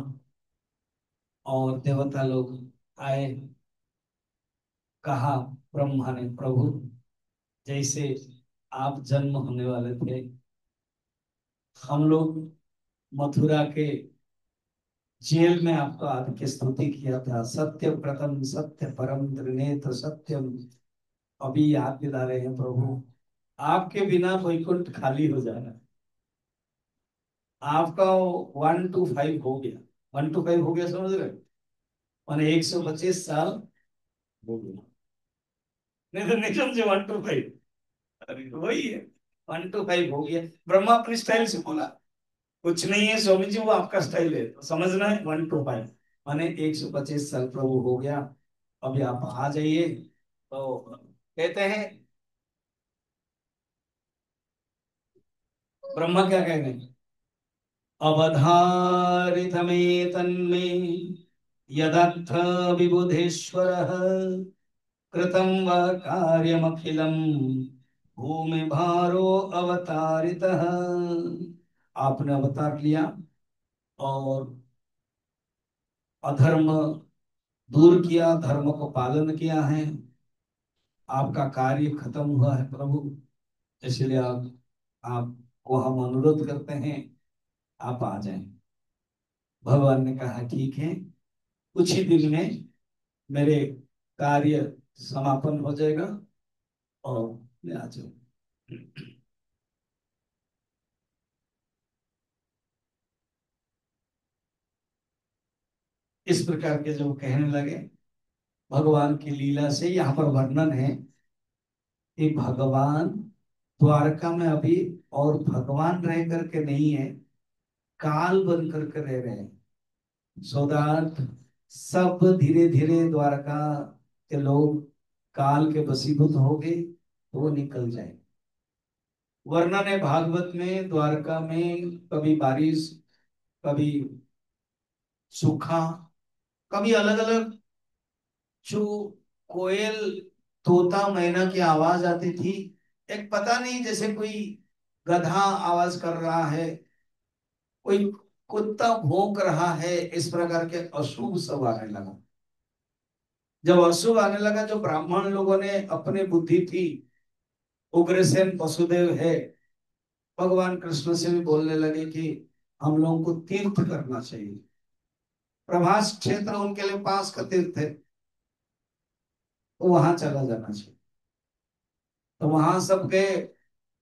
और देवता लोग आए, कहा ब्रह्मा ने, प्रभु जैसे आप जन्म होने वाले थे, हम लोग मथुरा के जेल में आपका आके स्तुति किया था, सत्य प्रथम सत्य परम त्रिनेत्र सत्यम। अभी याद दिला रहे हैं प्रभु। आपके बिना वैकुंठ खाली हो जाना। आपका 1 to 5 हो गया। 1 to 5 हो गया, समझ रहे? मैंने 125 साल हो गया। नहीं तो नहीं समझे, 1 to 5। अरे वही है, 1 to 5 हो गया। ब्रह्मा अपनी स्टाइल से बोला, कुछ नहीं है स्वामी जी, वो आपका स्टाइल है, तो समझना है 1 to 5। माने 125 साल प्रभु हो गया। अभी आप आ जाइए। तो कहते हैं, ब्रह्मा क्या कह रहे हैं? अवधारितमे तन्मे यदर्थ विबुधेश्वर कृतं व कार्यमखिलम भूमि भारो अवतारितः। आपने अवतार लिया और अधर्म दूर किया, धर्म को पालन किया है। आपका कार्य खत्म हुआ है प्रभु। इसलिए आपको हम अनुरोध करते हैं, आप आ जाएं। भगवान ने कहा ठीक है, कुछ ही दिन में मेरे कार्य समापन हो जाएगा और मैं आ जाऊँ। इस प्रकार के जो कहने लगे भगवान की लीला से, यहाँ पर वर्णन है कि भगवान द्वारका में अभी और भगवान रह करके नहीं है, काल बन करके रह रहे हैं। सो दैट सब धीरे धीरे द्वारका के लोग काल के वशीभूत हो गए तो वो निकल जाए। वर्णन है भागवत में, द्वारका में कभी बारिश, कभी सूखा, कभी अलग अलग जो कोयल, तोता, मैना की आवाज आती थी। एक पता नहीं, जैसे कोई गधा आवाज कर रहा है, कोई कुत्ता भौंक रहा है, इस प्रकार के अशुभ सब आने लगा। जब अशुभ आने लगा, जो ब्राह्मण लोगों ने अपने बुद्धि थी, उग्रसेन वसुदेव है, भगवान कृष्ण से भी बोलने लगे कि हम लोगों को तीर्थ करना चाहिए। प्रभास क्षेत्र उनके लिए पास का तीर्थ है, तो वहां चला जाना चाहिए। तो वहां सब गए।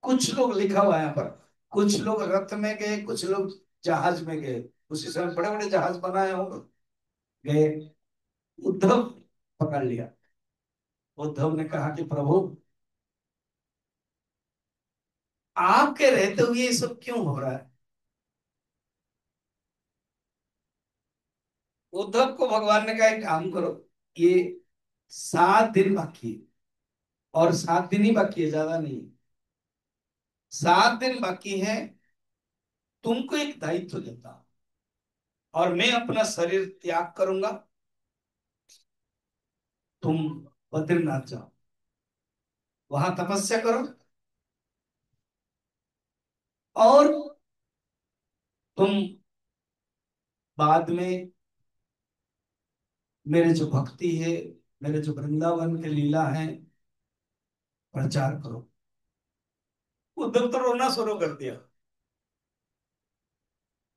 कुछ लोग, लिखा हुआ है यहाँ पर, कुछ लोग रथ में गए, कुछ लोग जहाज में गए। उसी समय बड़े बड़े जहाज बनाए होंगे, गए। उद्धव पकड़ लिया। उद्धव ने कहा कि प्रभु, आपके रहते हुए ये सब क्यों हो रहा है? उद्धव को भगवान ने कहा एक काम करो, ये 7 दिन बाकी है, और 7 दिन ही बाकी है, ज्यादा नहीं है। 7 दिन बाकी है, तुमको एक दायित्व देता हूं, और मैं अपना शरीर त्याग करूंगा। तुम बद्रीनाथ जाओ, वहां तपस्या करो, और तुम बाद में मेरे जो भक्ति है, मेरे जो वृंदावन की लीला है, प्रचार करो। उद्धव तो रोना शुरू कर दिया।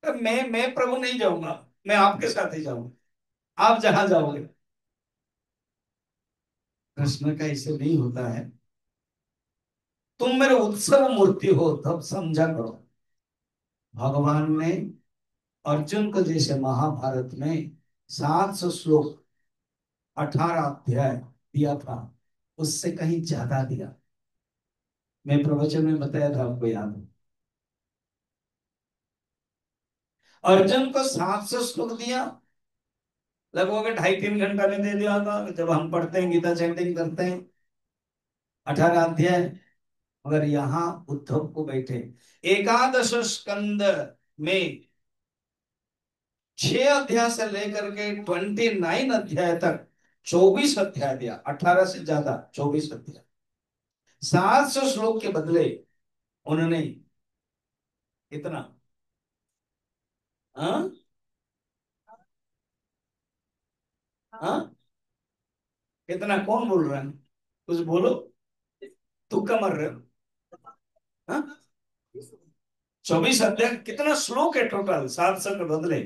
मैं प्रभु नहीं जाऊंगा, मैं आपके साथ ही जाऊंगा, आप जहां जाओगे। कृष्ण का ऐसे नहीं होता है। तुम मेरे उत्सव मूर्ति हो तब समझा करो। भगवान ने अर्जुन को जैसे महाभारत में 700 श्लोक, 18 अध्याय दिया था, उससे कहीं ज्यादा दिया। मैं प्रवचन में बताया था, आपको याद है? अर्जुन को 700 श्लोक दिया, लगभग 2.5-3 घंटा में दे दिया था। जब हम पढ़ते हैं, गीता चैंटिंग करते हैं, 18 अध्याय। मगर यहाँ उद्धव को बैठे एकादश स्कंद में 6 अध्याय से लेकर के 29 अध्याय तक 24 अध्याय दिया। 18 से ज्यादा, 24 अध्याय। 700 श्लोक के बदले उन्होंने इतना, हाँ हाँ, कितना? कौन बोल रहा है? कुछ बोलो, तुक्का मर रहे हो? हाँ, 24 अध्याय, कितना श्लोक है टोटल, 700 के बदले।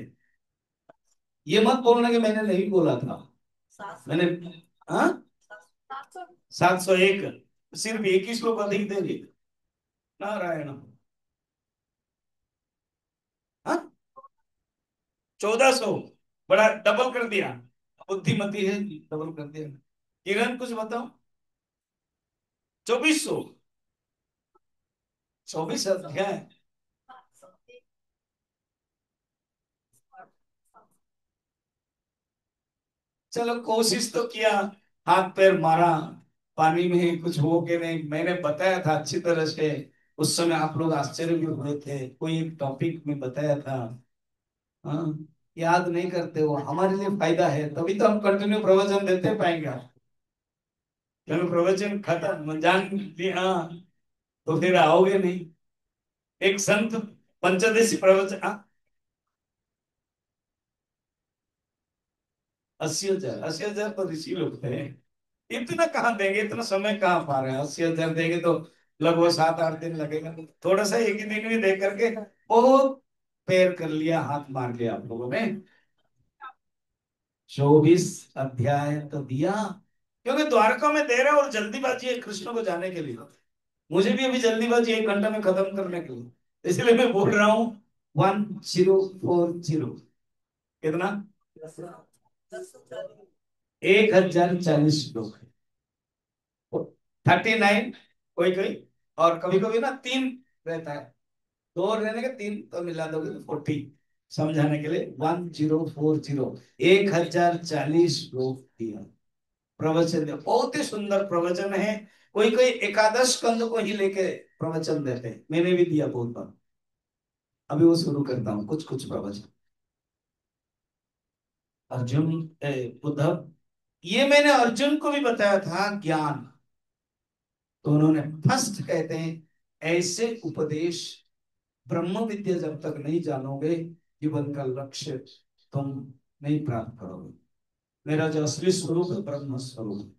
ये मत बोलना कि मैंने नहीं बोला था। मैंने, हाँ, 701, सिर्फ एक ही श्लोक अधिक दे दिए। नारायण। हाँ, 1400, बड़ा डबल कर दिया। बुद्धिमती है, डबल कर दिया। किरण कुछ बताओ। 2400, 24 अध्याय। चलो कोशिश तो किया, हाथ पैर मारा, पानी में कुछ हो के नहीं, मैंने बताया था अच्छी तरह से। उस समय आप लोग आश्चर्य भी हुए थे, कोई एक टॉपिक में बताया था। हाँ, याद नहीं करते हो, हमारे लिए फायदा है, तभी तो हम कंटिन्यू प्रवचन देते पाएंगे आप। चलो प्रवचन खत्म जान लिया, हाँ, तो फिर आओगे नहीं। एक संत पंचदशी प्रवचन, हाँ, 80,000, 80,000 तो ऋषि लोग थे। इतना कहाँ देंगे, इतना समय कहाँ पा रहे हैं, 80,000 देंगे तो लगभग 7-8 दिन लगेगा। थोड़ा सा एक ही दिन में दे करके बहुत पैर कर लिया, हाथ मार लिया आप लोगों ने। 24 अध्याय तो दिया, क्योंकि द्वारका में दे रहे हो और जल्दीबाजी है कृष्ण को जाने के लिए। मुझे भी अभी जल्दीबाजी 1 घंटा में खत्म करने के लिए, इसलिए मैं बोल रहा हूँ 1040। कितना? 1040 लोग, 39, कोई कोई, और कभी कभी ना 3 रहता है, 2 रहने के 3 तो मिला दोगे तो 40, समझाने के लिए 1040, 1040 लोग दिया प्रवचन दे। बहुत ही सुंदर प्रवचन है। कोई कोई एकादश स्कंद को ही लेके प्रवचन देते हैं, मैंने भी दिया बहुत बार। अभी वो शुरू करता हूँ कुछ कुछ प्रवचन। अर्जुन, उद्धव, ये मैंने अर्जुन को भी बताया था ज्ञान, तो उन्होंने फर्स्ट कहते हैं ऐसे उपदेश, ब्रह्म विद्या जब तक नहीं जानोगे, जीवन का लक्ष्य तुम नहीं प्राप्त करोगे। मेरा जो असली स्वरूप है ब्रह्म स्वरूप,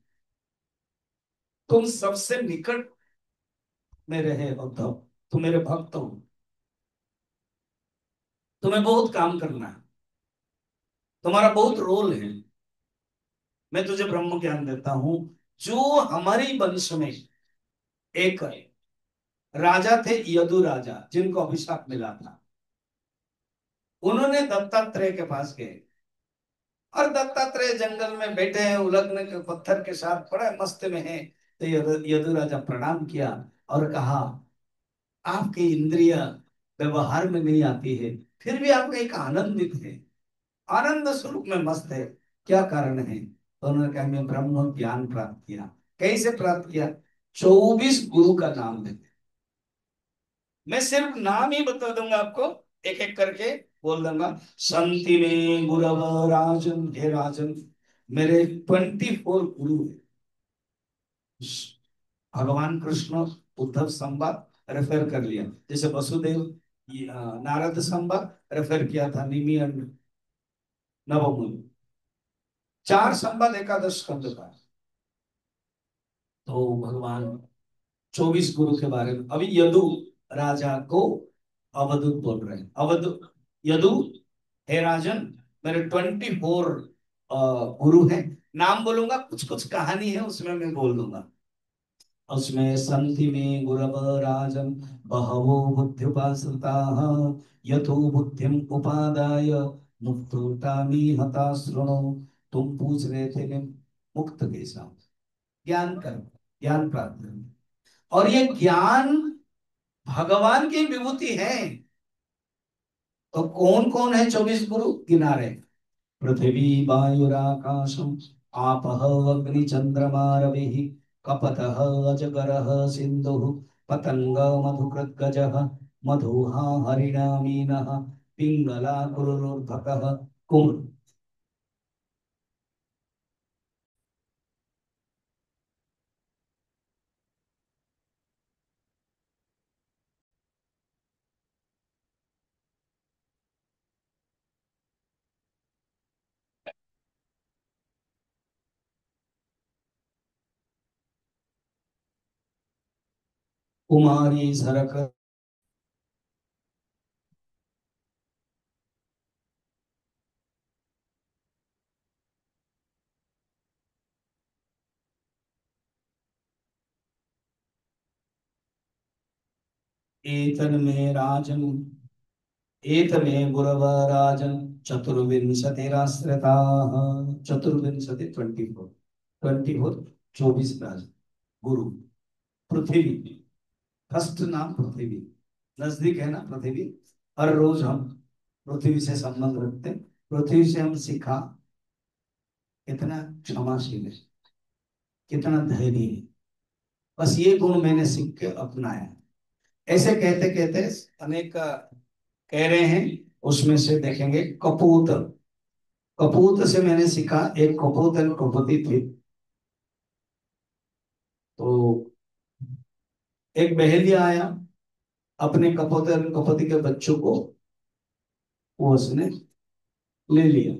तुम सबसे निकट में रहे उद्धव, तुम मेरे भक्त हो, तुम्हें बहुत काम करना है, तुम्हारा बहुत रोल है। मैं तुझे ब्रह्म ज्ञान देता हूं। जो हमारी वंश में एक राजा थे, यदु राजा, जिनको अभिशाप मिला था, उन्होंने दत्तात्रेय के पास गए, और दत्तात्रेय जंगल में बैठे हैं उलगने के पत्थर के साथ, बड़ा मस्त में है। तो यदु राजा प्रणाम किया और कहा, आपकी इंद्रिय व्यवहार में नहीं आती है, फिर भी आप एक आनंदित है, आनंद स्वरूप में मस्त है, क्या कारण है? तो उन्होंने कहा, मैं ब्रह्म ज्ञान प्राप्त किया। कैसे प्राप्त किया? 24 गुरु का नाम लेते, मैं सिर्फ नाम ही बता दूंगा आपको, एक एक करके बोल दूंगा। संति में गुरव राजन, हे राजन, मेरे 24 गुरु हैं। भगवान कृष्ण, उद्धव संवाद रेफर कर लिया, जैसे वसुदेव, नारद संवाद रेफर किया था, निमि और नवमुनि, 4 संवाद एकादश स्कंद का। तो भगवान 24 गुरु के बारे में अभी यदु राजा को अवधूत बोल रहे हैं। अवधूत, यदु, हे राजन, मेरे 24 गुरु हैं। नाम बोलूंगा, कुछ कुछ कहानी है उसमें मैं बोल दूंगा। उसमें संति में गुरव राजन बहवो बुद्ध्युपाश्रिताः यथो बुद्धिम उपादाय मुक्तोतामि हता शृणु। तुम पूछ रहे थे मैं मुक्त कैसा, ज्ञान कर, ज्ञान प्राप्त कर, और ये ज्ञान भगवान की विभूति है। तो कौन कौन है 24 गुरु? गिना रहे, पृथ्वी वायुराकाशम आपः अग्नि चंद्रमा रविः कपतः अजगरः सिन्धुः पतंग मधुकृत् गजः मधुहा हरिणा मीनः पिंगला कुरुर्भकः कुम्भ। कुमारी सरक, एतन्मे राजन, एतमे गुरव राजन, चतुर्विंशतिराश्रिताः। चतुर्विंशति 24, 24, 24 राजन गुरु। पृथ्वी, फर्स्ट नाम पृथ्वी, नजदीक है ना पृथ्वी। हर रोज हम पृथ्वी से संबंध रखते हैं। पृथ्वी से हम सीखा कितना क्षमाशील है, कितना धैर्य है। बस ये गुण मैंने सीख के अपनाया। ऐसे कहते कहते अनेक कह रहे हैं। उसमें से देखेंगे कपूत। कपूत से मैंने सीखा, एक कपूत और कपूती थी। तो एक बहेलिया आया, अपने कपूत और कपूती के बच्चों को वो उसने ले लिया।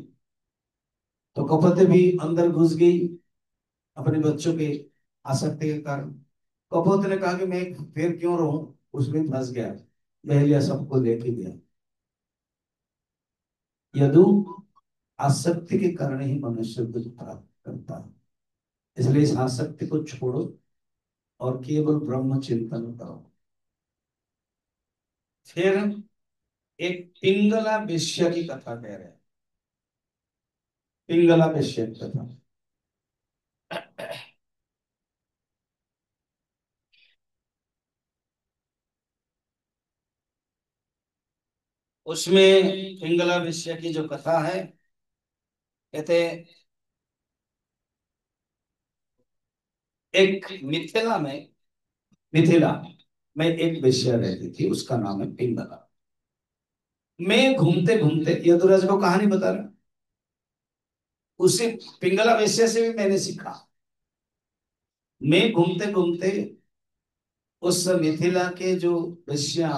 तो कपूत भी अंदर घुस गई अपने बच्चों के आसक्ति के कारण। कपूत ने कहा कि मैं फिर क्यों रहूं, उसमें फंस गया। बहेलिया सबको लेके गया। यदु आसक्ति के कारण ही मनुष्य कुछ प्राप्त करता है। इसलिए इस आसक्ति को छोड़ो और केवल ब्रह्म चिंतन करो। फिर एक पिंगला वेश्या की कथा कह रहे हैं। पिंगला वेश्या की कथा। उसमें पिंगला वेश्या की जो कथा है, कहते एक मिथिला में, मिथिला में एक वेश्या रहती थी, उसका नाम है पिंगला। मैं घूमते घूमते यदुराज को कहानी बता रहा, उसी पिंगला वेश्या से भी मैंने सीखा। मैं घूमते घूमते उस मिथिला के जो वेश्या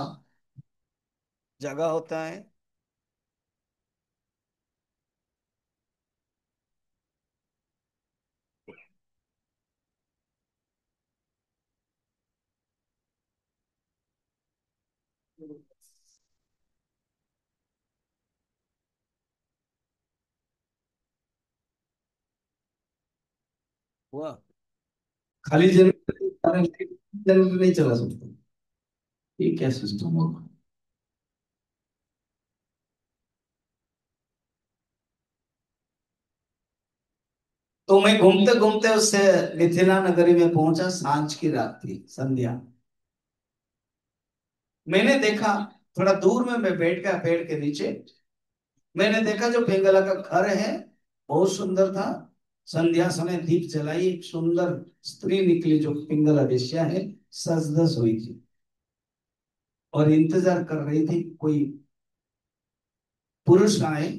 जगह होता है, हुआ खाली जनरेटर, जनरेटर नहीं चला सकता। ये क्या सिस्टम होगा। तो मैं घूमते घूमते उससे मिथिला नगरी में पहुंचा। सांझ की रात थी, संध्या। मैंने देखा, थोड़ा दूर में मैं बैठ गया पेड़ के नीचे। मैंने देखा जो पिंगला का घर है बहुत सुंदर था। संध्या समय दीप जलाई, एक सुंदर स्त्री निकली जो पिंगला वेश्या है, सज धज हुई थी और इंतजार कर रही थी कोई पुरुष आए,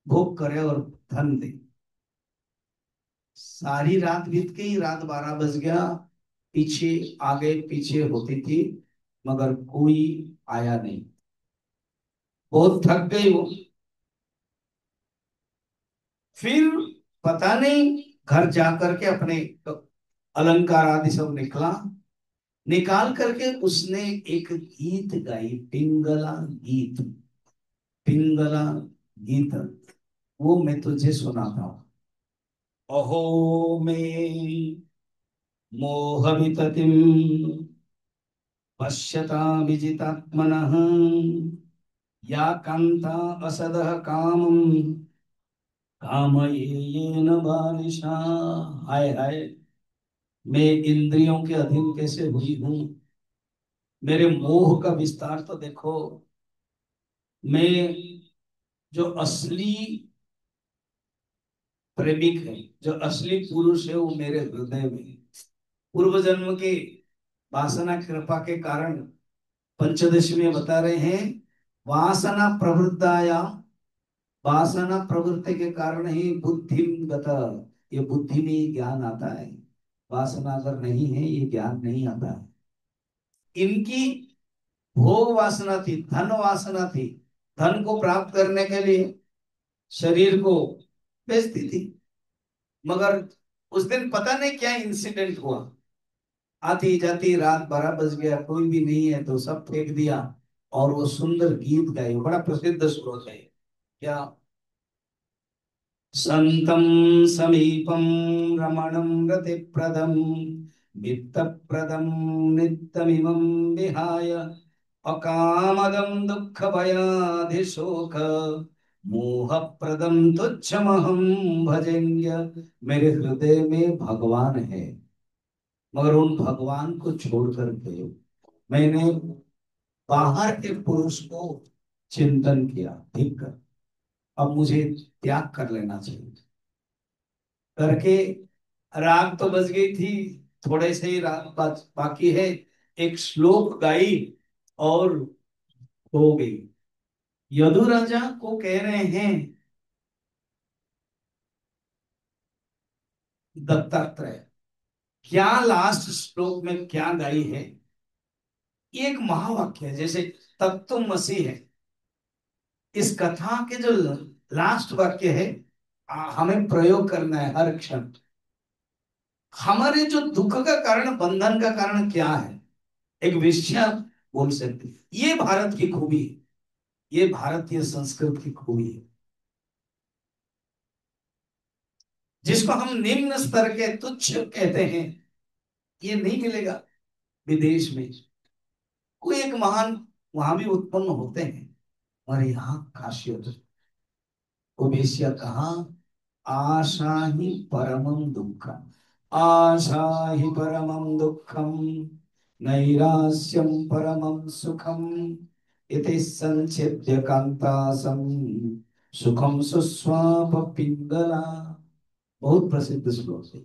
भोग करे और धन दे। सारी रात बीत गई, रात 12 बज गया। पीछे आगे पीछे होती थी, मगर कोई आया नहीं। बहुत थक गई वो। फिर पता नहीं, घर जाकर के अपने अलंकार आदि सब निकला, निकाल करके उसने एक गीत गाई, पिंगला गीत। पिंगला गीत, वो मैं तुझे सुनाता हूँ। अहो में मोह विततिम पश्यता विजितात्मनः, या कांता असदः कामं कामयेन बालिशा। हाय हाय, मैं इंद्रियों के अधीन कैसे हुई हूँ। मेरे मोह का विस्तार तो देखो। मैं, जो असली प्रेमिक है, जो असली पुरुष है, वो मेरे हृदय में है। पूर्व जन्म के वासना कृपा के कारण पंचदशी में बता रहे हैं, वासना प्रवृत्ताया, वासना प्रवृत्ति के कारण ही बुद्धि गत, ये बुद्धि में ही ज्ञान आता है। वासना अगर नहीं है, ये ज्ञान नहीं आता है। इनकी भोग वासना थी, धन वासना थी। धन को प्राप्त करने के लिए शरीर को बेचती थी। मगर उस दिन पता नहीं क्या इंसिडेंट हुआ, आती जाती रात 12 बज गया, कोई भी नहीं है, तो सब फेंक दिया और वो सुंदर गीत गाए। बड़ा प्रसिद्ध श्लोक है क्या, संतं समीपं रमणं रतिप्रदं वित्तप्रदं नित्यमिमं विहाय अकामदं दुःख भयाधिशोक मोह प्रदम तुच्छमहं भजेंगे। मेरे हृदय में भगवान है, मगर उन भगवान को छोड़ करके मैंने बाहर के पुरुष को चिंतन किया, ठीक कर, अब मुझे त्याग कर लेना चाहिए करके। राग तो बज गई थी, थोड़े से ही राग बाकी है, एक श्लोक गाई और हो गई। यदु राजा को कह रहे हैं दत्तात्रेय, क्या लास्ट श्लोक में क्या गाई है, ये एक महावाक्य है, जैसे तत्वमसि है। इस कथा के जो लास्ट वाक्य है, हमें प्रयोग करना है हर क्षण। हमारे जो दुख का कारण, बंधन का कारण क्या है, एक वेश्या बोल सकते हैं। ये भारत की खूबी है, ये भारतीय संस्कृत की खूबी है, जिसको हम निम्न स्तर के तुच्छ कहते हैं। ये नहीं मिलेगा विदेश में। कोई एक महान वहां भी उत्पन्न होते हैं, और यहाँ खासियत, वो वेश्या कहाँ, आशा ही परमम दुःखम, आशा ही परमम दुःखम, नैरास्यम परमम सुखम, इति संचित्य कांतासम सुखम सुस्वाप पिंगला। बहुत प्रसिद्ध श्लोक है।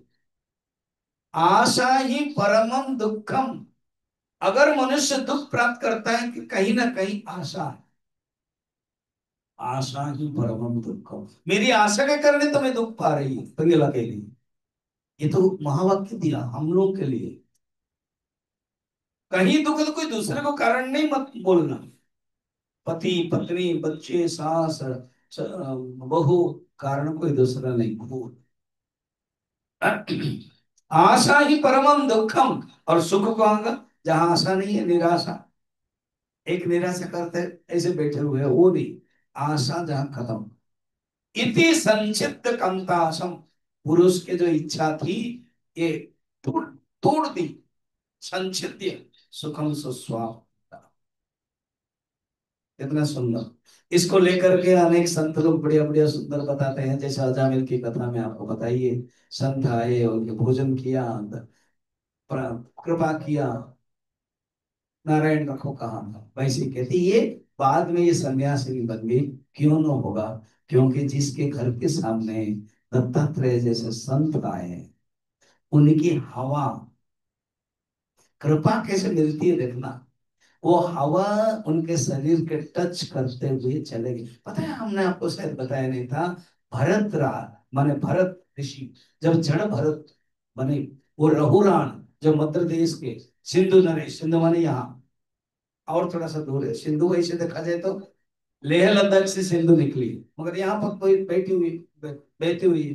आशा ही परमम दुःखम, अगर मनुष्य दुख प्राप्त करता है कि कहीं ना कहीं आशा है, आशा ही परमम दुःखम, मेरी आशा के कारण तो मैं दुख पा रही हूँ पिंगला के लिए। ये तो महावाक्य दिया हम लोग के लिए। कहीं दुख तो कोई दूसरे को कारण नहीं मत बोलना, पति पत्नी बच्चे सास बहू, कारण कोई दूसरा नहीं बोल। आशा ही परमम दुखम, और सुख कहूंगा जहां आशा नहीं है, निराशा। एक निराशा करते ऐसे बैठे हुए हैं, वो नहीं, आशा जहां खत्म। इति संचित कंतासम, पुरुष के जो इच्छा थी, ये तोड़ तोड़ दी, संचित्य सुखम सुस्वाप। इतना सुंदर, इसको लेकर के अनेक संत लोग बढ़िया बढ़िया सुंदर बताते हैं। जैसे अजामिल की कथा में आपको बताइए, संत आए और भोजन किया, कृपा किया, नारायण रखो कहा था, वैसे कहती ये बाद में ये सन्यासिनी बन गई। क्यों न होगा, क्योंकि जिसके घर के सामने दत्तात्रेय जैसे संत आए हैं, उनकी हवा, कृपा कैसे मिलती है देखना, वो हवा उनके शरीर के टच करते हुए चले गए। पता है, हमने आपको शायद बताया नहीं था, भरत माने भरत ऋषि जब जड़ भरत बने, वो रघुराण जो मध्य देश के सिंधु नरेश, सिंधु माने यहाँ और थोड़ा सा दूर है, सिंधु वैसे देखा जाए तो लेह लद्दाख से सिंधु निकली, मगर यहाँ पर कोई बैठी हुई बहती हुई है।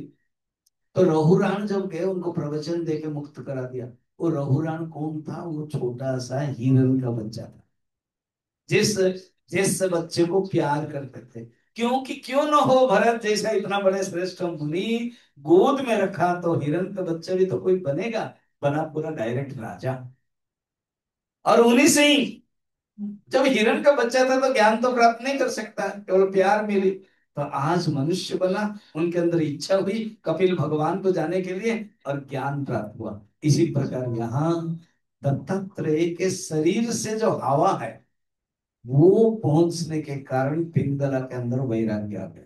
तो रघुराण जब गए, उनको प्रवचन देके मुक्त करा दिया। वो रघुराण कौन था, वो छोटा सा हिरण का बच्चा था, जिस जिस बच्चे को प्यार करते थे। क्योंकि क्यों न हो, भरत जैसा इतना बड़े श्रेष्ठ मुनि गोद में रखा, तो हिरण का बच्चा भी तो कोई बनेगा, बना पूरा डायरेक्ट राजा। और उन्हीं से ही, जब हिरण का बच्चा था तो ज्ञान तो प्राप्त नहीं कर सकता, केवल प्यार मिली, तो आज मनुष्य बना, उनके अंदर इच्छा हुई कपिल भगवान को जाने के लिए, और ज्ञान प्राप्त हुआ। इसी प्रकार यहाँ दत्तात्रेय के शरीर से जो हवा है, वो पहुंचने के कारण पिंगला के अंदर वैराग्य आ गया।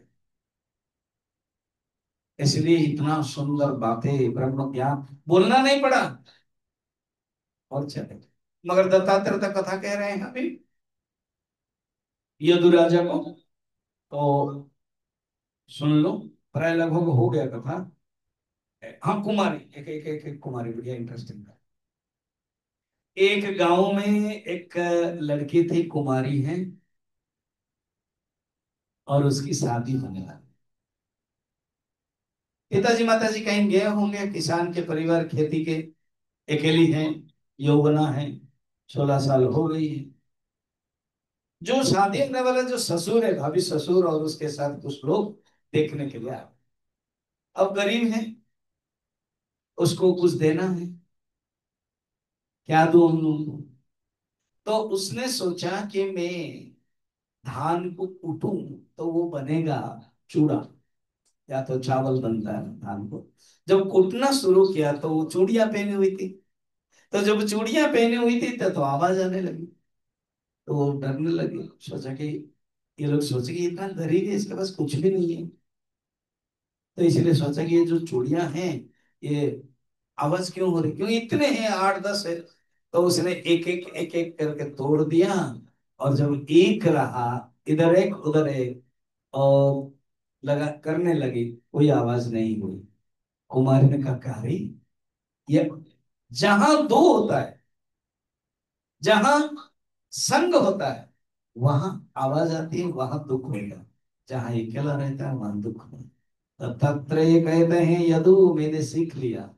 इसलिए इतना सुंदर बातें, ब्रह्म ज्ञान बोलना नहीं पड़ा, और चले। मगर दत्तात्रेय तो कथा कह रहे हैं अभी यदु राजा को, तो सुन लो। प्राय लगभग हो गया कथा। हाँ, कुमारी, एक कुमारी, बढ़िया इंटरेस्टिंग था। एक गांव में एक लड़की थी, कुमारी है, और उसकी शादी होने लगी। पिताजी माताजी कहीं गए होंगे, किसान के परिवार, खेती के, अकेली हैं, यौवना है, 16 साल हो गई है। जो शादी करने वाला जो ससुर है, भाभी ससुर, और उसके साथ कुछ लोग देखने के लिए आए। अब गरीब है, उसको कुछ देना है, क्या दूं उन लोगों को। तो उसने सोचा कि मैं धान को कूटूं तो वो बनेगा चूड़ा, या तो चावल बनता है धान को। जब कूटना शुरू किया तो वो चूड़ियां पहनी हुई थी। तो जब चूड़ियां पहनी हुई थी तो आवाज आने लगी। तो वो डरने लगे, सोचा कि ये लोग सोचे कि इतना गरीब है, इसके पास कुछ भी नहीं है। तो इसलिए सोचा कि ये जो चूड़ियां हैं, ये आवाज क्यों हो रही, क्यों इतने हैं, 8-10 है। तो उसने एक एक करके तोड़ दिया। और जब एक रहा, इधर एक उधर एक, और लगा करने लगी, कोई आवाज नहीं हुई। कुमारी ने कहा, "अरे, ये जहां दो होता है, जहां संग होता है, वहां आवाज आती है, वहां दुख होगा। जहां अकेला रहता है वहां दुख होगा। तत्र ये कहते हैं, यदु मैंने सीख लिया,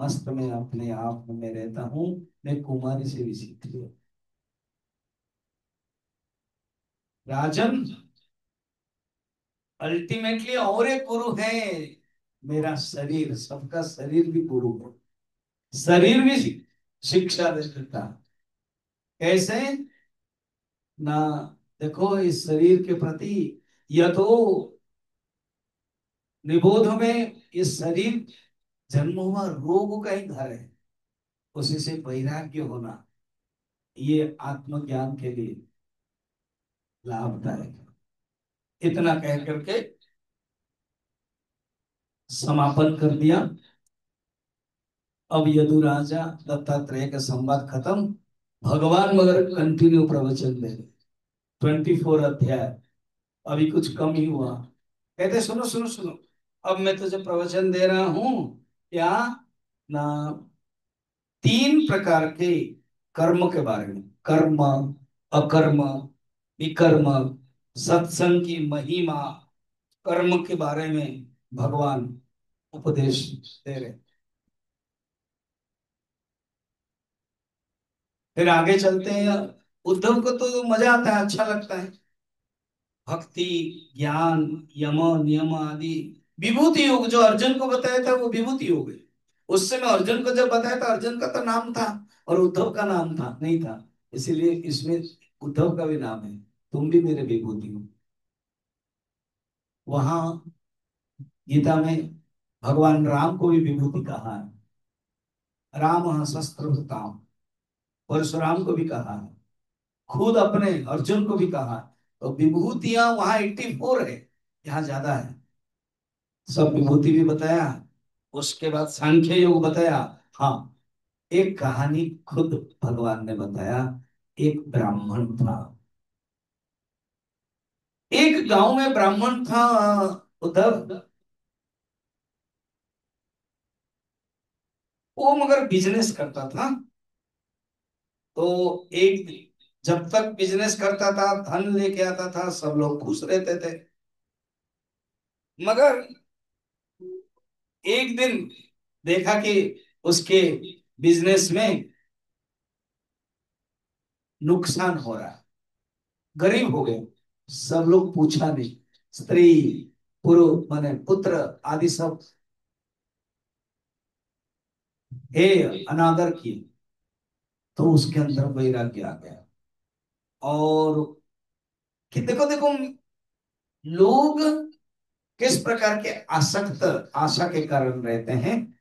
मस्त में अपने आप में रहता हूँ। मैं कुमारी से भी सीख लिया। राजन, अल्टीमेटली और एक गुरु है, मेरा शरीर, सबका शरीर भी गुरु है। शरीर भी शिक्षा दे देता। कैसे ना, देखो इस शरीर के प्रति, यह तो निबोध में, इस शरीर जन्म हुआ रोग का ही घर है। उसी से वैराग्य होना, ये आत्मज्ञान के लिए लाभदायक है। इतना कह करके समापन कर दिया। अब यदु राजा दत्तात्रेय का संवाद खत्म। भगवान मगर कंटिन्यू प्रवचन दे रहे। 24 अध्याय, अभी कुछ कम ही हुआ। कहते, सुनो सुनो सुनो, अब मैं तुझे प्रवचन दे रहा हूं। क्या ना, 3 प्रकार के कर्म के बारे में, कर्म, अकर्म, विकर्म, सत्संग की महिमा, कर्म के बारे में भगवान उपदेश दे रहे। फिर आगे चलते हैं। उद्धव को तो मजा आता है, अच्छा लगता है। भक्ति, ज्ञान, यम, नियम आदि, विभूति योग जो अर्जुन को बताया था वो विभूति योग है। उस समय अर्जुन को जब बताया था, अर्जुन का तो नाम था और उद्धव का नाम था नहीं था। इसीलिए इसमें उद्धव का भी नाम है, तुम भी मेरे विभूति हो। वहां गीता में भगवान राम को भी विभूति कहा है। राम शस्त्र काम, परशुराम को भी कहा है, खुद अपने अर्जुन को भी कहा। तो विभूतियां वहां 84 है, यहाँ ज्यादा है। सब विभूति भी बताया। उसके बाद सांख्य योग बताया। हाँ, एक कहानी खुद भगवान ने बताया। एक ब्राह्मण था, एक गांव में ब्राह्मण था उद्धव। वो मगर बिजनेस करता था। तो एक, जब तक बिजनेस करता था, धन लेके आता था, सब लोग खुश रहते थे। मगर एक दिन देखा कि उसके बिजनेस में नुकसान हो रहा है, गरीब हो गए। सब लोग पूछा नहीं, स्त्री पुरुष माने पुत्र आदि सब हे अनादर किए। तो उसके अंदर वैराग्य आ गया। और कि देखो देखो, लोग किस प्रकार के आसक्त, आशा के कारण रहते हैं।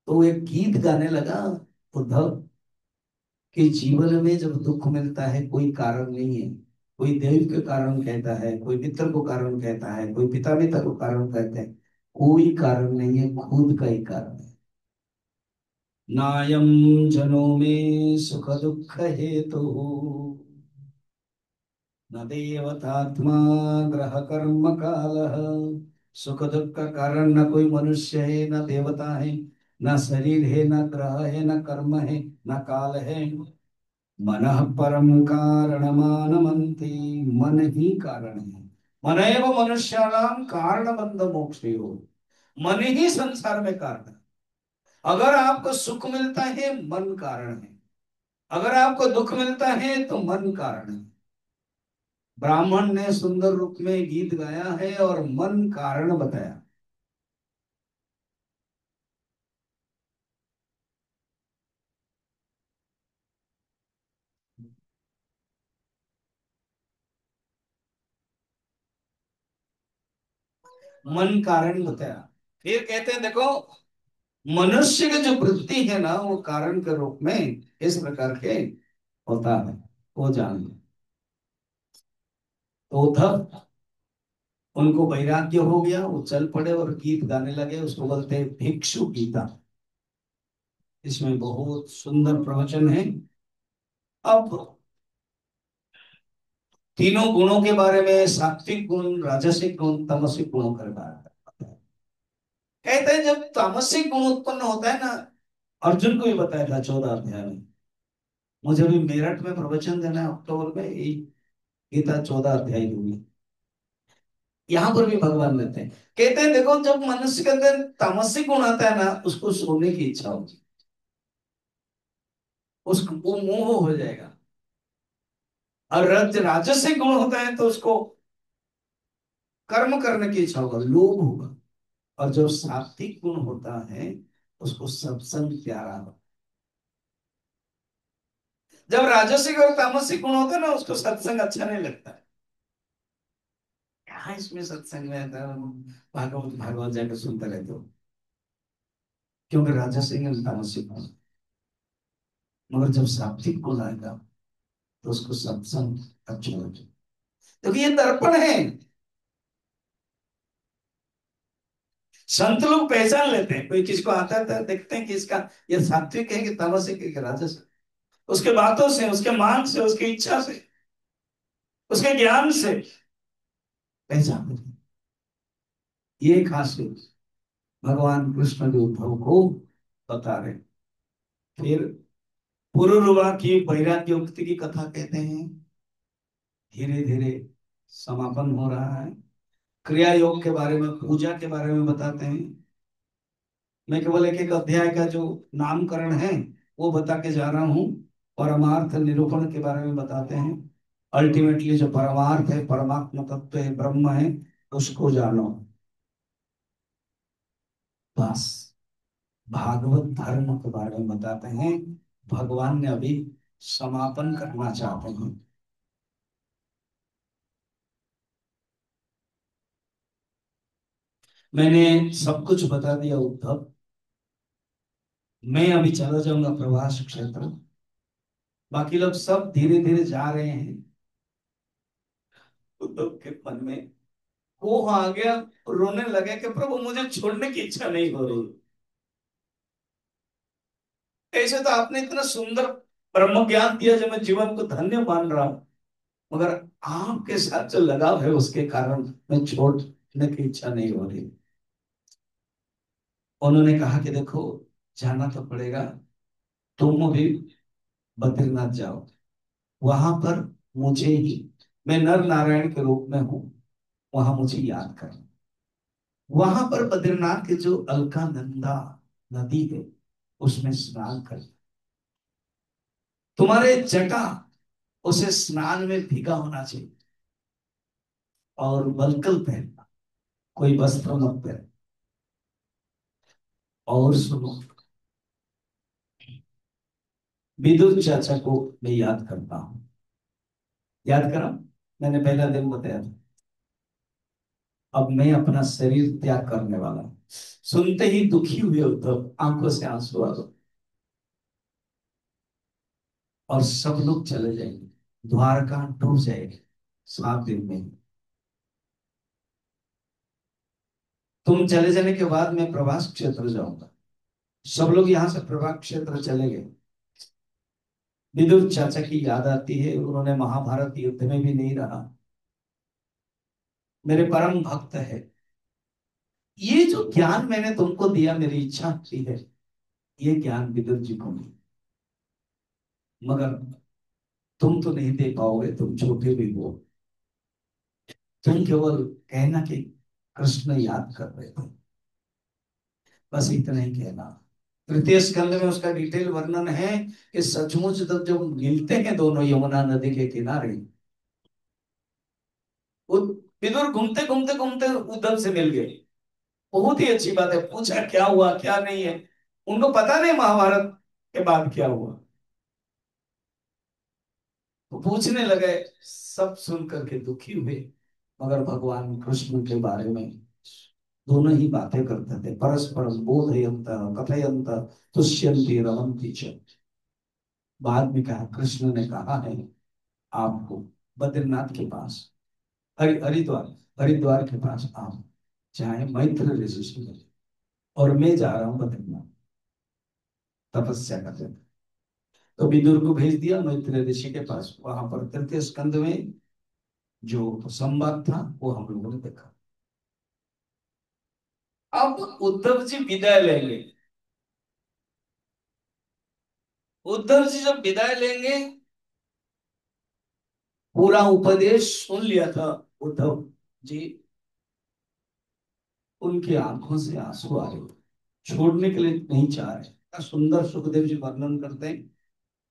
तो वो एक गीत गाने लगा उद्धव, कि जीवन में जब दुख मिलता है कोई कारण नहीं है। कोई देव के कारण कहता है, कोई मित्र को कारण कहता है, कोई पिता पिता को कारण कहते हैं। कोई कारण नहीं है, खुद का ही कारण है। नायम जनो में सुख दुख हेतु, न देवतात्मा ग्रह कर्म काल। सुख दुख का कारण न कोई मनुष्य है, न देवता है, न शरीर है, न ग्रह है, न कर्म है, न काल है। मन परम कारणमानमंति, मन ही कारण है। मन एव मनुष्याणाम कारण बंध मोक्षयो, मन ही संसार में कारण है। अगर आपको सुख मिलता है, मन कारण है। अगर आपको दुख मिलता है तो मन कारण है। ब्राह्मण ने सुंदर रूप में गीत गाया है और मन कारण बताया। मन कारण बताया। फिर कहते हैं देखो, मनुष्य की जो वृत्ति है ना वो कारण के रूप में इस प्रकार के होता है, वो जान लो। तो उद्धव, उनको वैराग्य हो गया, वो चल पड़े और गीत गाने लगे, उसको बोलते हैं भिक्षु गीता। इसमें बहुत सुंदर प्रवचन है। अब तीनों गुणों के बारे में, सात्विक गुण, राजसिक गुण, तामसिक गुणों के बारे में कहते हैं। जब तामसिक गुण उत्पन्न होता है ना, अर्जुन को भी बताया था 14 अध्याय में। मुझे भी मेरठ में प्रवचन देना है अक्टूबर में, यही गीता 14 अध्याय दूंगी। यहाँ पर भी भगवान रहते हैं। कहते हैं देखो, जब मनुष्य के अंदर तामसिक गुण आता है ना, उसको सोने की इच्छा होगी, उसको वो मोह हो जाएगा। और राजसिक गुण होता है तो उसको कर्म करने की इच्छा होगा, लोभ होगा। और जो सात्विक गुण होता है उसको सत्संग प्यारा होगा। जब राजसिक और तामसिक गुण होता है ना, उसको सत्संग अच्छा नहीं लगता है। क्या इसमें सत्संग में आता है, भागवत भागवत जाकर सुनते रहते हो, क्योंकि राजसिक और तामसिक गुण। मगर जब सात्विक गुण आएगा तो उसको सत्संग अच्छा लगेगा। क्योंकि ये दर्पण है। संत लोग पहचान लेते हैं, कोई किसको आता है देखते हैं कि इसका ये सात्विक है कि तामसिक है कि राजसिक। उसके बातों से, उसके मान से, उसकी इच्छा से, उसके ज्ञान से पहचान लेते हैं। ये खासियत भगवान कृष्ण के उद्धव को बता रहे। फिर पुरुरुवा की वैराग्योक्ति की कथा कहते हैं, धीरे धीरे समापन हो रहा है। क्रिया योग के बारे में, पूजा के बारे में बताते हैं। मैं केवल एक एक अध्याय का जो नामकरण है वो बता के जा रहा हूँ। परमार्थ निरूपण के बारे में बताते हैं। अल्टीमेटली जो परमार्थ है, परमात्मा तत्व है, ब्रह्म है, उसको जानो। बस भागवत धर्म के बारे में बताते हैं। भगवान ने अभी समापन करना चाहते हैं। मैंने सब कुछ बता दिया उद्धव। मैं अभी चला जाऊंगा प्रवास क्षेत्र। बाकी लोग सब धीरे धीरे जा रहे हैं। उद्धव के मन में वो आ गया, रोने लगे कि प्रभु मुझे छोड़ने की इच्छा नहीं हो रही। ऐसे तो आपने इतना सुंदर ब्रह्म ज्ञान दिया जो मैं जीवन को धन्य मान रहा हूं, मगर आपके साथ जो लगाव है उसके कारण मैं छोड़ने की इच्छा नहीं हो रही। उन्होंने कहा कि देखो, जाना तो पड़ेगा, तुम भी बद्रीनाथ जाओ। वहां पर मुझे ही, मैं नर नारायण के रूप में हूं, वहां मुझे याद करना। वहां पर बद्रीनाथ के जो अलकानंदा नदी है उसमें स्नान कर। तुम्हारे जटा उसे स्नान में भीगा होना चाहिए। और वल्कल पहनना, कोई वस्त्र मत पहन। और सुनो, विदुर चाचा को मैं याद करता हूँ। याद करा, मैंने पहला दिन बताया था। अब मैं अपना शरीर त्याग करने वाला हूं। सुनते ही दुखी हुए उद्धव, आंखों से आंसू आ गए। और सब लोग चले जाएंगे, द्वारका डूब जाएगी 7 दिन में। तुम चले जाने के बाद मैं प्रवास क्षेत्र जाऊंगा। सब लोग यहाँ से प्रवास क्षेत्र चले गए। विदुर चाचा की याद आती है, उन्होंने महाभारत युद्ध में भी नहीं रहा। मेरे परम भक्त है। ये जो ज्ञान मैंने तुमको दिया, मेरी इच्छा थी है ये ज्ञान विदुर जी को मिले, मगर तुम तो नहीं दे पाओगे, तुम छोटे भी हो। तुम केवल कहना कि कृष्ण याद कर रहे थे, बस इतना ही कहना। तृतीय स्कंद में उसका डिटेल वर्णन है कि सचमुच तब जब मिलते हैं दोनों यमुना नदी के किनारे, वो विदुर घूमते घूमते घूमते उद्धव से मिल गए। बहुत ही अच्छी बात है, पूछा क्या हुआ क्या नहीं है। उनको पता नहीं महाभारत के बाद क्या हुआ, तो पूछने लगे। सब सुन करके दुखी हुए, मगर भगवान कृष्ण के बारे में दोनों ही बातें करते थे, परस्परम बोधयंत कथयंत तुष्यन्ति रमन्ति च। बाद में कहा, कृष्ण ने कहा है आपको बद्रीनाथ के पास, हरिद्वार, हरिद्वार के पास आप चाहे मैत्र ऋषि से मिले, और मैं जा रहा हूं बद्रीनाथ तपस्या करने। तो विदुर को भेज दिया मैत्र ऋषि के पास। वहां पर तृतीय स्कंद में जो संवाद था वो हम लोगों ने देखा। अब उद्धव जी विदाई लेंगे। उद्धव जी जब विदाई लेंगे, पूरा उपदेश सुन लिया था उद्धव जी, उनकी आंखों से आंसू आ रहे, छोड़ने के लिए नहीं चाह रहे। क्या सुंदर सुखदेव जी वर्णन करते हैं।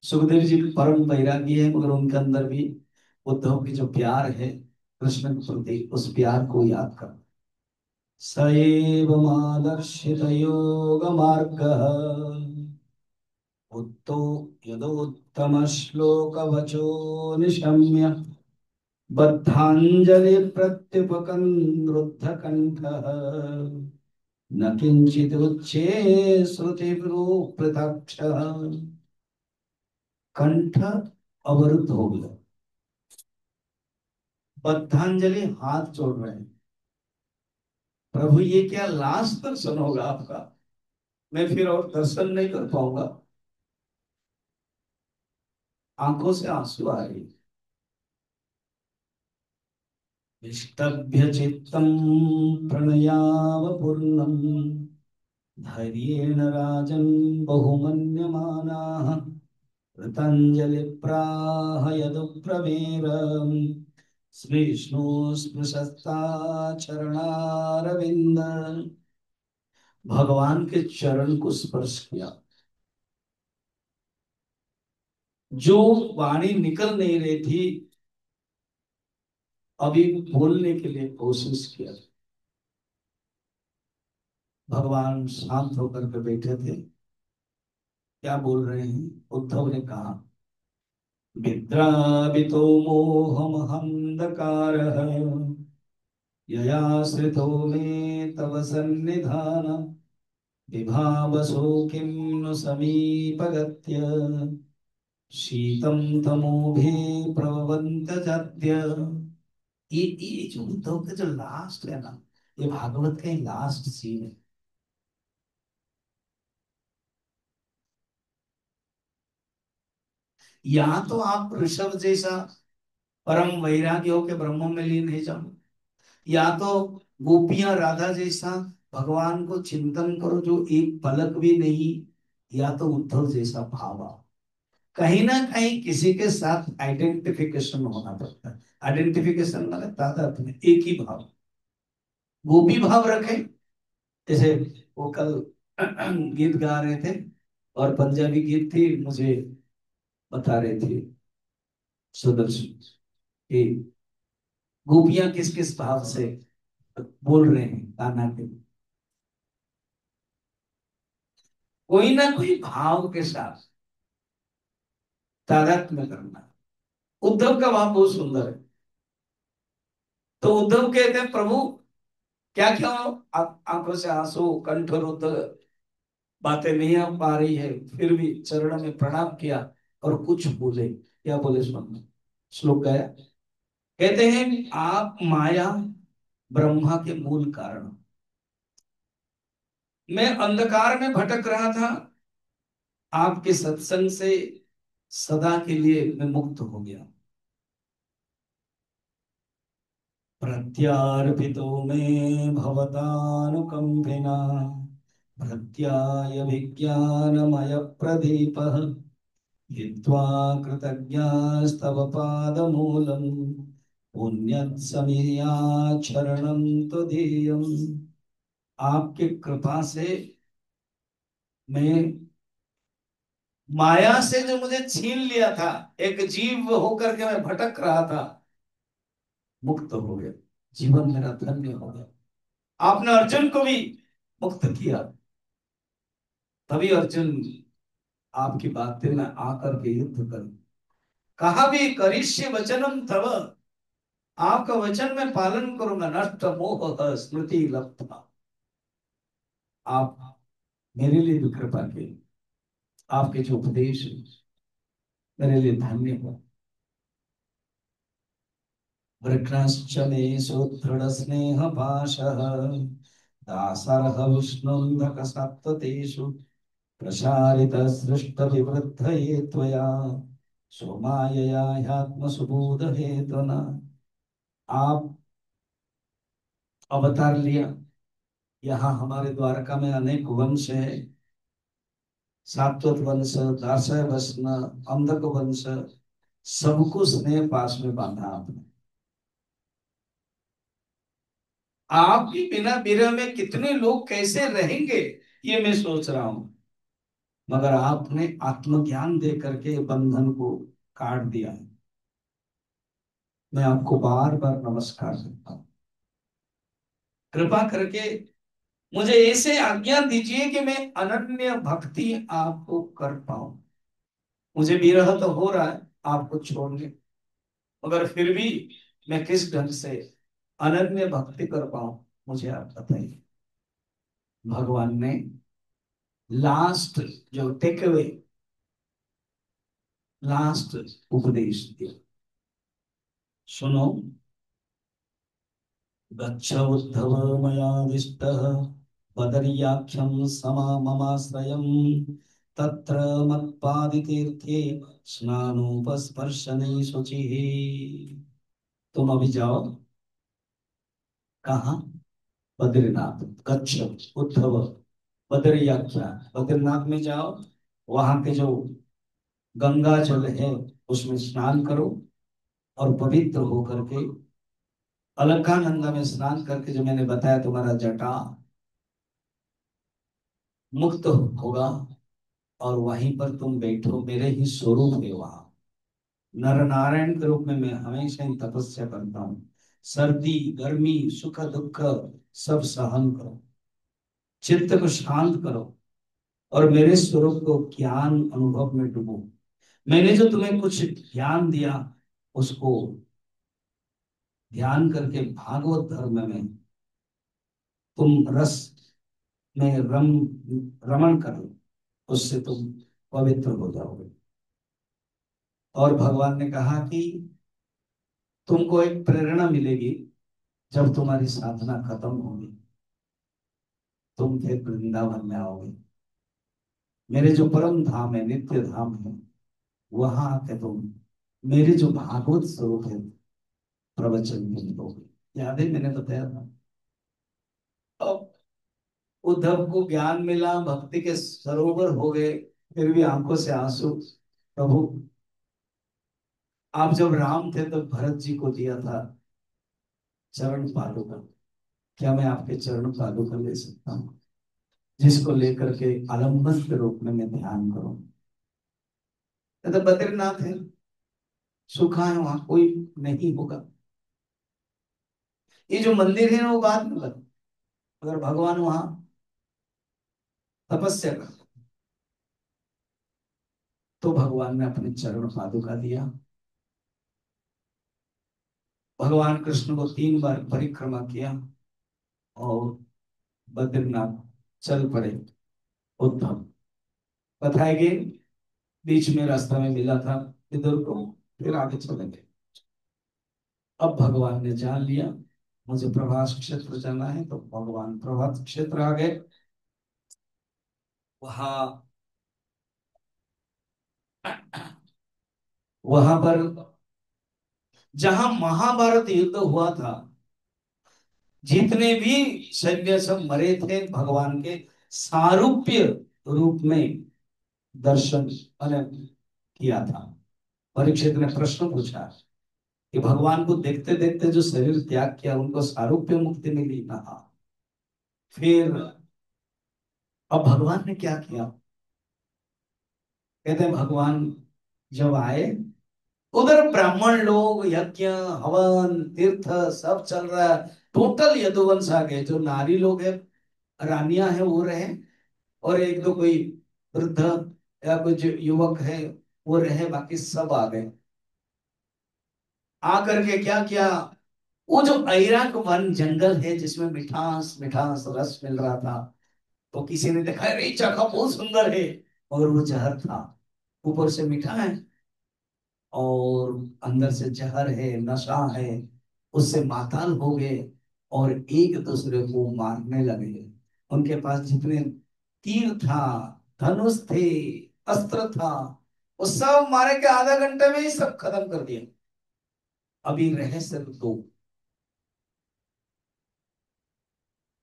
सुखदेव जी भी परम वैरागी है, मगर उनके अंदर भी उद्धव की जो प्यार है कृष्ण के प्रति, उस प्यार को याद कर। सएव मादर्शित योग मार्ग उत्तो यदोत्तम श्लोक वचो निशम्य बद्धांजलि प्रत्युपकन कंठ न किंचित उच्चे श्रुति पृथक्ष। कंठ अवरुद्ध हो गया, बद्धांजलि हाथ जोड़ रहे हैं, प्रभु ये क्या लास्ट दर्शन होगा आपका, मैं फिर और दर्शन नहीं कर पाऊंगा। आंखों से आंसू आ रही। निष्टभ्य चित्तम प्रणयावपूर्णम धैर्येण राजन् बहुमन्यमानाः कृताञ्जलि प्राह यदुप्रमेरम् विष्णु स्पृशस्ता चरणारविंद। भगवान के चरण को स्पर्श किया, जो वाणी निकल नहीं रही थी अभी बोलने के लिए कोशिश किया। भगवान शांत होकर के बैठे थे। क्या बोल रहे हैं? उद्धव ने कहा, विद्रावितो मोहमहंधकारः ययाश्रितो मे तव सन्निधान विभावसो किं नु समीपगत्य शीतं तमोभे प्रववन्त जाद्य। ये जो उद्धव का जो लास्ट है ना, ये भागवत का लास्ट सीन है। यहाँ तो आप ऋषभ जैसा परम वैराग्य हो के ब्रह्म में लीन है जाओ, या तो गोपियां राधा जैसा भगवान को चिंतन करो जो एक पलक भी नहीं, या तो उद्धव जैसा भाव आओ। कहीं ना कहीं किसी के साथ आइडेंटिफिकेशन होना पड़ता है। आइडेंटिफिकेशन मतलब तादाद में एक ही भाव, गोपी भाव रखे। जैसे वो कल गीत गा रहे थे, और पंजाबी गीत थी, मुझे बता रहे थे सुदर्शन कि गोपियां किस किस भाव से बोल रहे हैं गाना के, कोई ना कोई भाव के साथ तादाद में करना। उद्धव का भाव बहुत सुंदर है। तो उद्धव कहते हैं, प्रभु क्या क्या आंखों से आंसू, कंठ रुद्ध, बातें नहीं आ पा रही है, फिर भी चरण में प्रणाम किया और कुछ बोले। क्या बोले सुनना, श्लोक गाया। कहते हैं, आप माया ब्रह्मा के मूल कारण, मैं अंधकार में भटक रहा था, आपके सत्संग से सदा के लिए मैं मुक्त हो गया। प्रत्यार्पितो मे भवतानुकंपिना प्रत्याय विज्ञानमय प्रदीपः हित्वा कृतज्ञास्तव पादमूलम् पुण्यत् समीयाचरणं त्वदीयम्। आपके कृपा से मैं माया से जो मुझे छीन लिया था, एक जीव होकर के मैं भटक रहा था, मुक्त हो गया, जीवन मेरा धन्य हो गया। आपने अर्जुन को भी मुक्त किया, तभी अर्जुन आपकी बातें में आकर के युद्ध कर, कहा भी करिष्य वचनम तव, आपका वचन मैं पालन करूंगा, नष्ट मोह स्मृति लब्धा। आप मेरे लिए भी कृपा के, आपके जो उपदेश है, मेरे लिए धन्य हो। वृक्षश्च मे सुदृढ़ स्नेह पाशः, दासर्ह विष्णुन्दक सप्ततेषु प्रसारित सृष्ट विवृद्धये त्वया, सोमायया ह्यात्मसुबोध हेतुना। आप अवतार लिया। यहाँ हमारे द्वारका में अनेक वंश है, सात्वत वंश, दासय वंश, अंधक वंश, सबको स्नेह पास में बांधा आपने। आपके बिना विरह में कितने लोग कैसे रहेंगे, ये मैं सोच रहा हूं। मगर आपने आत्मज्ञान दे करके बंधन को काट दिया है। मैं आपको बार बार नमस्कार करता हूँ। कृपा करके मुझे ऐसे आज्ञा दीजिए कि मैं अनन्य भक्ति आपको कर पाऊं। मुझे विरह तो हो रहा है आपको छोड़ने, मगर फिर भी मैं किस ढंग से अनन्य भक्ति कर पाऊं, मुझे आप बताइए। भगवान ने लास्ट जो टेक अवे, लास्ट उपदेश दिया, सुनो। गच्छ उद्धव मयाविष्टः बदर्याख्यं समाममाश्रयम्, तत्र मत्पादितीर्थे स्नानोपस्पर्शने शुचिः। तुम अभी जाओ। कहाँ? बद्रीनाथ। गच्छ उद्धव, बदरियाख्या, बद्रीनाथ में जाओ। वहां के जो गंगा जल है उसमें स्नान करो, और पवित्र होकर के अलकानंदा में स्नान करके, जो मैंने बताया, तुम्हारा जटा मुक्त होगा। और वहीं पर तुम बैठो, मेरे ही स्वरूप है वहां। नर नारायण के रूप में मैं हमेशा ही तपस्या करता हूँ। सर्दी गर्मी सुख दुख सब सहन करो, चित्त को शांत करो, और मेरे स्वरूप को ज्ञान अनुभव में डूबो। मैंने जो तुम्हें कुछ ज्ञान दिया, उसको ध्यान करके भागवत धर्म में तुम रस में रमण करो, उससे तुम पवित्र हो जाओगे। और भगवान ने कहा कि तुमको एक प्रेरणा मिलेगी, जब तुम्हारी साधना खत्म होगी, तुम फिर वृंदावन में आओगे। मेरे जो परम धाम है, नित्य धाम है, वहां आके तुम मेरे जो भागवत स्वरूप है प्रवचन में मिलोगे। याद है मैंने बताया था। अब उद्धव को ज्ञान मिला, भक्ति के सरोवर हो गए, फिर भी आंखों से आंसू। प्रभु, आप जब राम थे तब भरत जी को दिया था चरण पादुका, क्या मैं आपके चरण पादुका ले सकता हूँ, जिसको लेकर के आलम्बन के रूप में मैं ध्यान करूं? ये तो बद्रीनाथ है, सुखा है, वहां कोई नहीं होगा। ये जो मंदिर है ना, वो बाद में बना, अगर भगवान वहां तपस्या कर, तो भगवान ने अपने चरण पादुका दिया। भगवान कृष्ण को 3 बार परिक्रमा किया, और बद्रीनाथ चल पड़े। उद्धव बताएंगे, बीच में रास्ता में मिला था इधर को, फिर आगे चले गए। अब भगवान ने जान लिया मुझे प्रभास क्षेत्र जाना है, तो भगवान प्रभास क्षेत्र आ गए। वहां वहां पर जहां महाभारत युद्ध हुआ था, जितने भी सैन्य सब मरे थे, भगवान के सारूप्य रूप में दर्शन किया था। परीक्षित ने प्रश्न पूछा कि भगवान को देखते देखते जो शरीर त्याग किया, उनको सारूप्य मुक्ति मिली? कहा। फिर अब भगवान ने क्या किया? कहते हैं भगवान जब आए, उधर ब्राह्मण लोग यज्ञ हवन तीर्थ सब चल रहा है। टोटल यदुवंश आ गए, जो नारी लोग है, रानियां हैं, वो रहे, और एक दो कोई वृद्ध या कुछ युवक है वो रहे, बाकी सब आ गए। आकर के क्या किया, वो जो ऐराक वन जंगल है जिसमें मिठास मिठास रस मिल रहा था, तो किसी ने देखा, अरे चखा बहुत सुंदर है, और वो जहर था। ऊपर से मीठा है और अंदर से जहर है, नशा है। उससे माताल हो गए और एक दूसरे को मारने लगे। उनके पास जितने तीर था, धनुष थे, अस्त्र था, वो सब मारे के आधा घंटे में ही सब खत्म कर दिया। अभी रहे सिर्फ दो।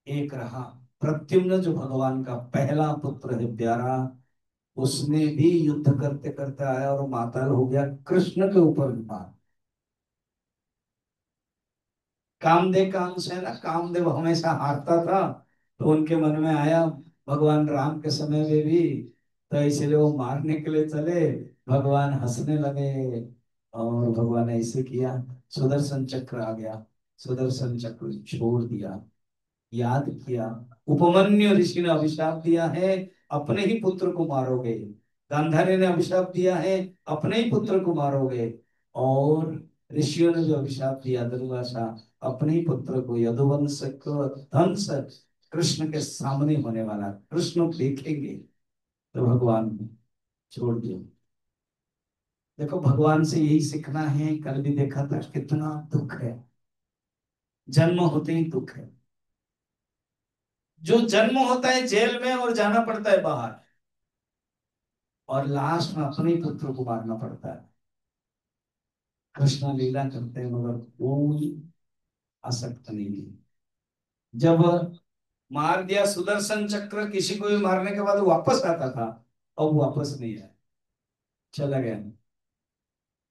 एक रहा प्रद्युम्न, जो भगवान का पहला पुत्र है प्यारा। उसने भी युद्ध करते करते आया और माताल हो गया, कृष्ण के ऊपर मार। कामदेव का अंश है ना, कामदेव हमेशा हारता था। तो उनके मन में आया भगवान राम के समय में भी, तो इसलिए वो मारने के लिए चले। भगवान हंसने लगे और भगवान ने ऐसे किया, सुदर्शन चक्र आ गया, सुदर्शन चक्र छोड़ दिया। याद किया, उपमन्यु ऋषि ने अभिशाप दिया है, अपने ही पुत्र को मारोगे। गांधारी ने अभिशाप दिया है, अपने ही पुत्र को मारोगे। और ऋषियों ने जो अभिशाप दिया, दुर्वासा, अपने ही पुत्र को, यदुवंश को ध्वंस कृष्ण के सामने होने वाला, कृष्ण देखेंगे। तो भगवान छोड़ दिया। देखो भगवान से यही सीखना है। कल भी देखा था कितना दुख है, जन्म होते ही दुख है। जो जन्म होता है जेल में और जाना पड़ता है बाहर, और लास्ट में अपने ही पुत्र को मारना पड़ता है। कृष्ण लीला करते हैं मगर कोई आसक्त नहीं है। जब मार दिया सुदर्शन चक्र, किसी को भी मारने के बाद वो वापस आता था, अब वापस नहीं आया, चला गया।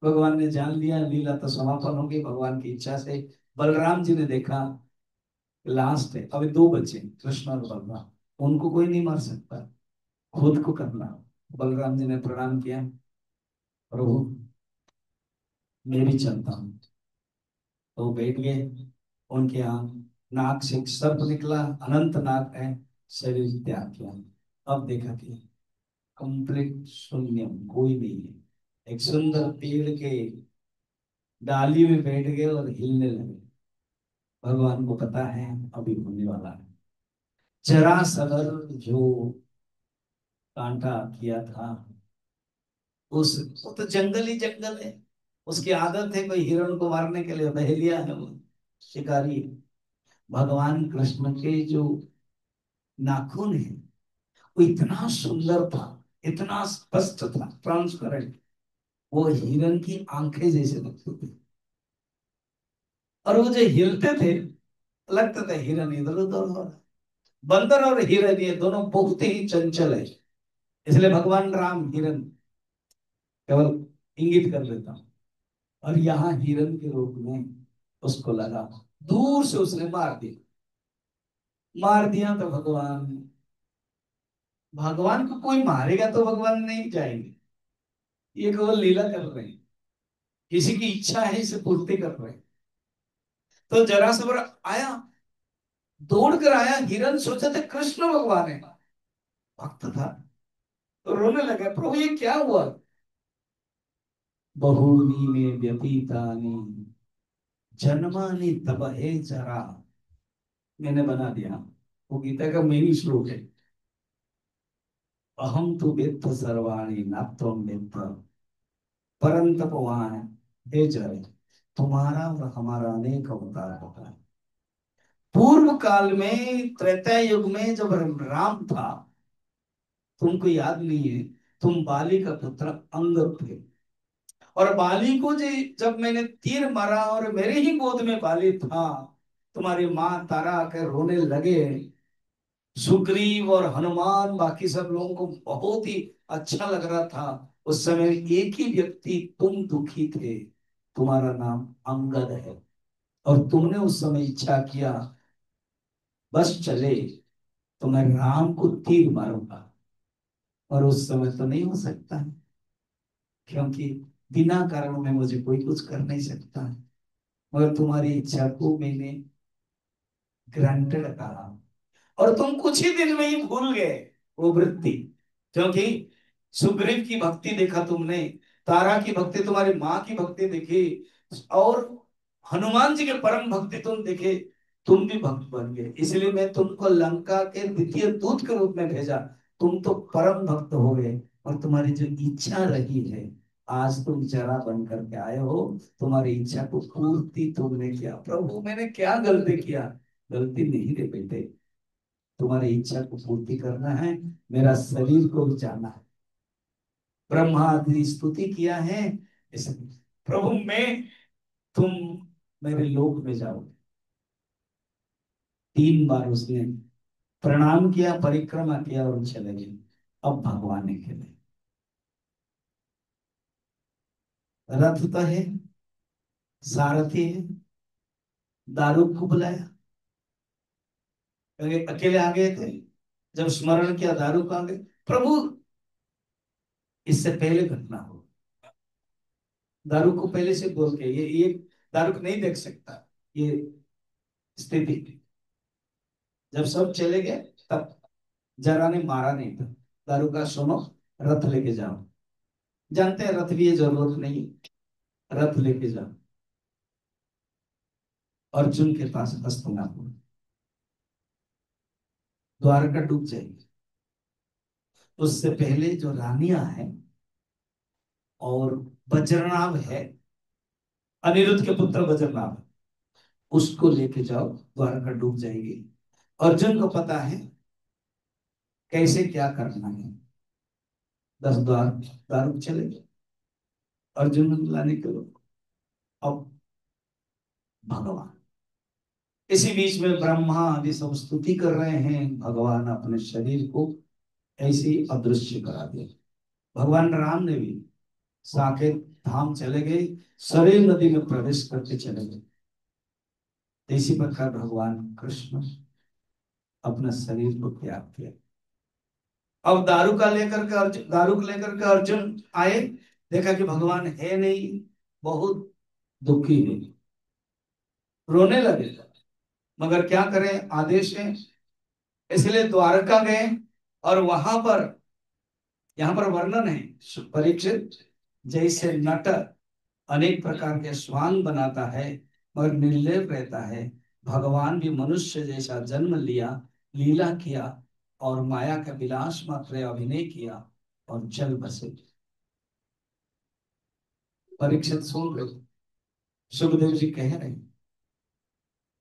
भगवान ने जान लिया लीला तो समापन होगी, भगवान की इच्छा से। बलराम जी ने देखा लास्ट है, अभी दो बचे, कृष्ण और बलराम, उनको कोई नहीं मार सकता, खुद को करना। बलराम जी ने प्रणाम किया, प्रभु मैं भी चलता हूँ। तो बैठ गए। उनके यहाँ नाक से एक सर्प निकला, अनंत नाक है, शरीर त्याग किया। अब देखा कि कंप्लीट शून्य, कोई नहीं है। एक सुंदर पेड़ के डाली में बैठ गए और हिलने लगे। भगवान को पता है अभी होने वाला है। जरा सदर जो कांटा किया था, उस वो तो जंगल ही जंगल है। उसकी आदत है, कोई हिरण को मारने के लिए बहेलिया है वो, शिकारी है। भगवान कृष्ण के जो नाखून है वो इतना सुंदर था, इतना स्पष्ट था, ट्रांसपेरेंट। वो हिरण की आंखें जैसे लगते थे। और वो जो हिलते थे, लगता था हिरण इधर उधर हो रहा है। बंदर और हिरण ये दोनों बहुत ही चंचल है, इसलिए भगवान राम हिरण केवल इंगित कर लेता हूं। और यहाँ हिरण के रूप में उसको लगा, दूर से उसने मार दिया। मार दिया तो भगवान, भगवान को कोई मारेगा तो भगवान नहीं जाएंगे। ये केवल लीला कर रहे हैं, किसी की इच्छा है इसे पूर्ति कर रहे हैं। तो जरासंध आया, दौड़ कर आया, हिरण सोचा था कृष्ण भगवान है, भक्त था। तो रोने लगा, प्रभु ये क्या हुआ। बहुनी में व्यतीतानि जन्मानि तब है जरा। मैंने बना दिया, वो गीता का मेरी श्लोक है। अहम तो वेत्थ सर्वाणि न त्वं वेत्थ परंतप वहां है, हे जय, तुम्हारा और हमारा अनेक अवतार होता है। पूर्व काल में त्रेता युग में जब राम था, तुमको याद नहीं है, तुम बाली का पुत्र अंगद थे। और बाली को जब मैंने तीर मारा और मेरे ही गोद में बाली था, तुम्हारी माँ तारा आकर रोने लगे। सुग्रीव और हनुमान बाकी सब लोगों को बहुत ही अच्छा लग रहा था। उस समय एक ही व्यक्ति तुम दुखी थे, तुम्हारा नाम अंगद है। और तुमने उस समय इच्छा किया, बस चले तो मैं राम को तीर मारूंगा। और उस समय तो नहीं हो सकता है, क्योंकि बिना कारण में मुझे कोई कुछ कर नहीं सकता है। मगर तुम्हारी इच्छा को मैंने ग्रांटेड कहा, और तुम कुछ ही दिन में ही भूल गए वो वृत्ति। क्योंकि सुग्रीव की भक्ति देखा तुमने, तारा की भक्ति, तुम्हारी माँ की भक्ति देखी, और हनुमान जी के परम भक्ति तुम देखे। तुम भी भक्त बन गए, इसलिए मैं तुमको लंका के द्वितीय दूत के रूप में भेजा। तुम तो परम भक्त हो गए, और तुम्हारी जो इच्छा रही है, आज तुम जरा बन करके आए हो, तुम्हारी इच्छा को पूर्ति तुमने किया। प्रभु मैंने क्या गलती किया? गलती नहीं रे बेटे, तुम्हारी इच्छा को पूर्ति करना है, मेरा शरीर को भी जाना है। ब्रह्मा आदि स्तुति किया है, इसलिए प्रभु मैं, तुम मेरे लोक में जाओ। 3 बार उसने प्रणाम किया, परिक्रमा किया और चले गए। अब भगवान ने खेले, रथ तो है, सारथी है, दारूक को बुलाया, क्योंकि अकेले आ गए थे। जब स्मरण किया, दारूक आ गए। प्रभु इससे पहले घटना हो, दारूक को पहले से बोल के, ये दारूक नहीं देख सकता ये स्थिति। जब सब चले गए, तब जरा ने मारा नहीं था। दारू का सुनो, रथ लेके जाओ। जानते हैं रथ भी ये जरूरत नहीं, रथ लेके जाओ। अर्जुन के पास हस्तनापुर, द्वारका डूब जाएगी। उससे पहले जो रानियां हैं और वज्रनाभ है, अनिरुद्ध के पुत्र वज्रनाभ, उसको लेके जाओ, द्वारका डूब जाएगी। अर्जुन को पता है कैसे क्या करना है। 10 द्वार दारू चले गए, अर्जुन को लाने के लोग। अब भगवान, इसी बीच में ब्रह्मा आदि सब स्तुति कर रहे हैं, भगवान अपने शरीर को ऐसे ही अदृश्य करा दिया। भगवान राम ने भी साकेत धाम चले गए, सरेल नदी में प्रवेश करके चले गए। इसी प्रकार भगवान कृष्ण अपना शरीर को त्याग किया। अब दारू को लेकर के अर्जुन आए, देखा कि भगवान है नहीं, बहुत दुखी है, रोने लगे। मगर क्या करें, आदेश है, इसलिए द्वारका गए। और वहां पर, यहाँ पर वर्णन है, परीक्षित जैसे नट अनेक प्रकार के स्वांग बनाता है मगर निर्लेप रहता है, भगवान भी मनुष्य जैसा जन्म लिया, लीला किया और माया का विलास मात्र अभिनय किया और चल बसे। परीक्षित सुन रहे, सुखदेव जी कह रहे,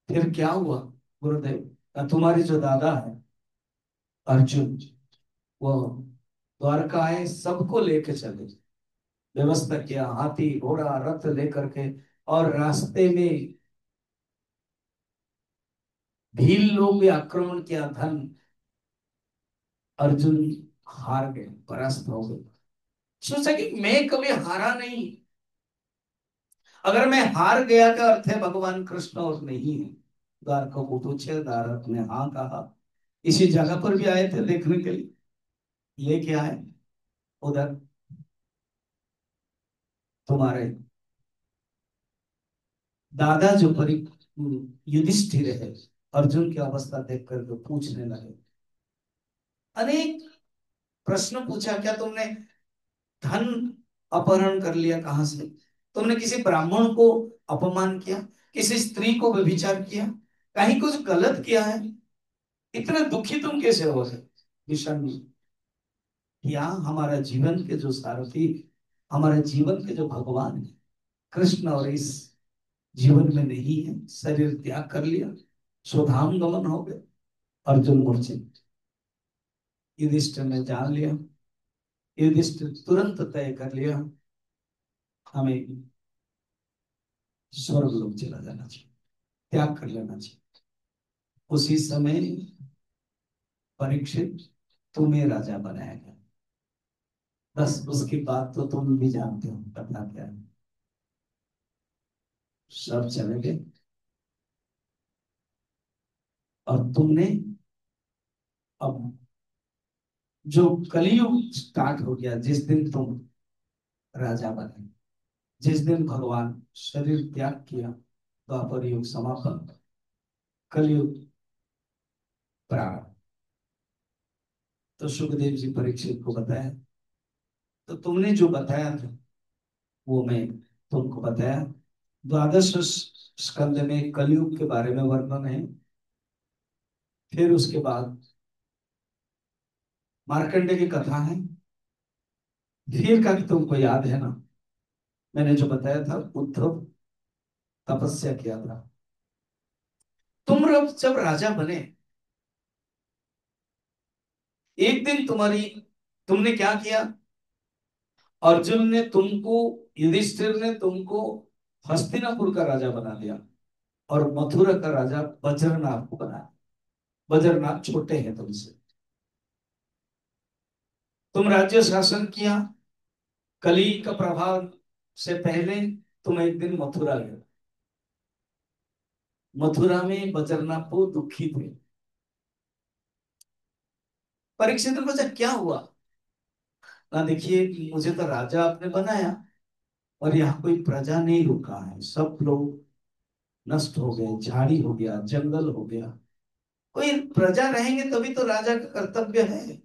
फिर क्या हुआ गुरुदेव? तुम्हारे जो दादा है अर्जुन, वो द्वारका आए, सबको लेके चले, व्यवस्था किया, हाथी घोड़ा रथ लेकर के। और रास्ते में भील लोग भी आक्रमण किया, धन, अर्जुन हार गए, परास्त हो गए। सोचा कि मैं कभी हारा नहीं, अगर मैं हार गया का अर्थ है भगवान कृष्ण और नहीं है। द्वारका को पूछे, दारक ने हाँ कहा। इसी जगह पर भी आए थे देखने के लिए, लेके आए। उधर तुम्हारे दादा जो परि युधिष्ठिर है, अर्जुन की अवस्था देख करके पूछने लगे, अनेक प्रश्न पूछा, क्या तुमने धन अपहरण कर लिया? कहां से? तुमने किसी ब्राह्मण को अपमान किया? किसी स्त्री को व्यभिचार किया? कहीं कुछ गलत किया है? इतने दुखी तुम कैसे हो गए? विषण, या हमारा जीवन के जो सारथी, हमारे जीवन के जो भगवान है कृष्ण, और इस जीवन में नहीं है, शरीर त्याग कर लिया, स्वधाम गमन हो गए। अर्जुन मूर्छित। युधिष्ठिर ने जान लिया, युधिष्ठिर तुरंत तय कर लिया, हमें स्वर्ग लोग चला जाना चाहिए, त्याग कर लेना चाहिए। उसी समय परीक्षित तुम्हें राजा बनाया गया। बस उसकी बात तो तुम भी जानते हो, पता क्या है। सब चले गए और तुमने, अब जो कलयुग स्टार्ट हो गया, जिस दिन तुम राजा बने, जिस दिन भगवान शरीर त्याग किया, द्वापर युग समापन, कलयुग प्रारंभ। तो सुखदेव जी परीक्षित को बताया, तो तुमने जो बताया था वो मैं तुमको बताया। द्वादश स्कंद में कलयुग के बारे में वर्णन है। फिर उसके बाद मार्कंडे की कथा है। फिर का तुमको याद है ना, मैंने जो बताया था, उद्धव तपस्या किया था। तुम लोग जब राजा बने, एक दिन तुमने क्या किया? अर्जुन ने तुमको, युधिष्ठिर ने तुमको हस्तिनापुर का राजा बना दिया और मथुरा का राजा बज्रनाथ को बनाया। बज्रनाथ छोटे हैं तुमसे। तुम राज्य शासन किया। कली का प्रभाव से पहले तुम एक दिन मथुरा गए। मथुरा में बज्रनाथ को दुखी थे। परीक्षित ने पूछा क्या हुआ? ना देखिए, मुझे तो राजा आपने बनाया और यहाँ कोई प्रजा नहीं रुका है, सब लोग नष्ट हो गए, झाड़ी हो गया, जंगल हो गया। कोई प्रजा रहेंगे तभी तो राजा का कर्तव्य है।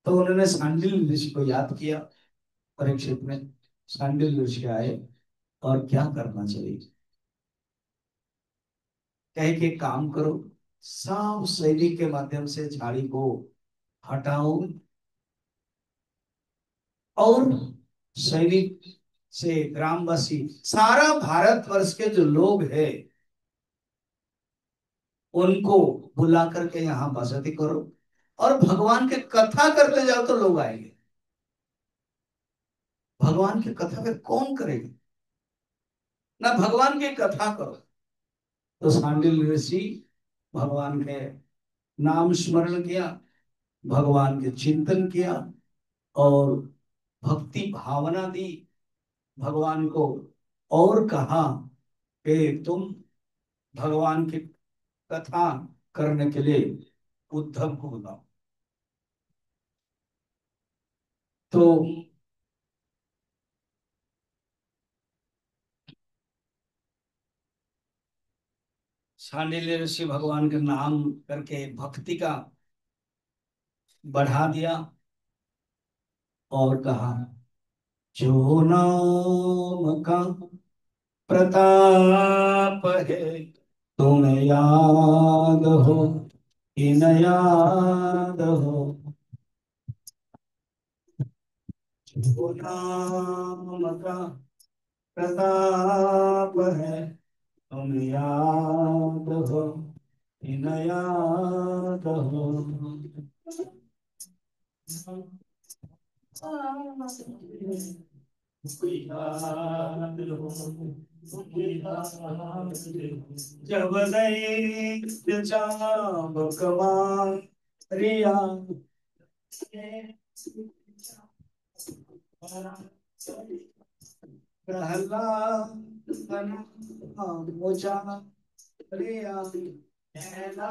तो उन्होंने सांडिल्य ऋषि को याद किया। परीक्षित में सांडिल्य ऋषि आए और क्या करना चाहिए। कहे कि एक काम करो, सब सैनिक के माध्यम से झाड़ी को हटाओ और सैनिक से ग्रामवासी, सारा भारतवर्ष के जो लोग हैं उनको बुला करके यहाँ बसती करो और भगवान के कथा करते जाओ तो लोग आएंगे। भगवान की कथा फिर कौन करेगा? ना भगवान की कथा करो। तो सांडिल्य ऋषि भगवान के नाम स्मरण किया, भगवान के चिंतन किया और भक्ति भावना दी भगवान को, और कहा कि तुम भगवान की कथा करने के लिए उद्धव को बुलाओ। तो शांडिल्य ऋषि भगवान के नाम करके भक्ति का बढ़ा दिया और कहा, जो नाम का प्रताप है, तुम्हें याद हो कि न याद हो। जो नाम का प्रताप है, तुम याद हो कि न याद हो। जब दैत्य चाबुक मारिया, प्रहलाद मोचा रिया, प्रिया,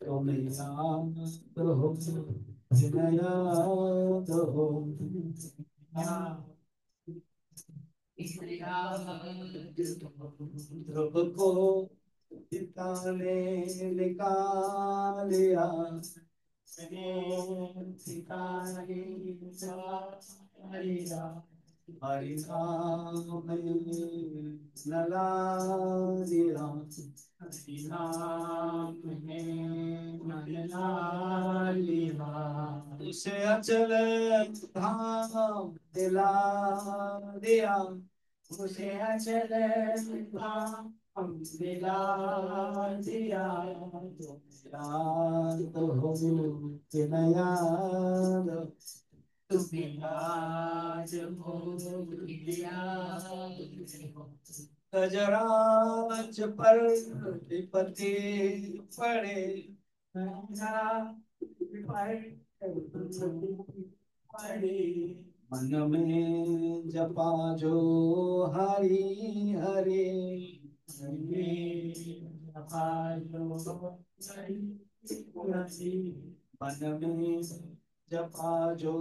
तुम याद हो विनया हो। ध्रुव को पिता ने निकालिया, पिता ने निकालिया, हरि नाम में लगा दिया, हरि नाम में लगा लिया। उसे अचल धाम दिला दिया, उसे अचल धाम दिला दिया। याद हो कि न याद, तुम्हें आज भूल गया। गजराज पर विपत्ति पड़े, मन में जपा जो हरि हरि, मन में जपा जो हरि हरि, मन में जपा जो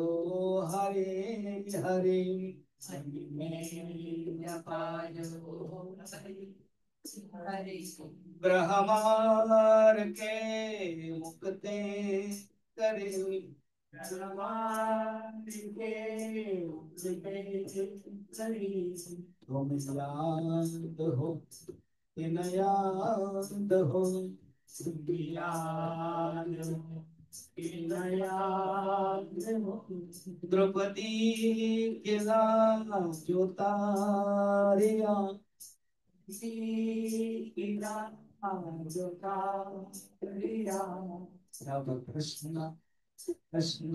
हरि हरि। ब्रह्मार के मुक्ते करे, ब्रह्मार के तुम याद हो, इन याद हो, याद हो, इन याद हो। द्रौपदी के लाज जो तारिया, जो तारिया, सब कृष्ण कृष्ण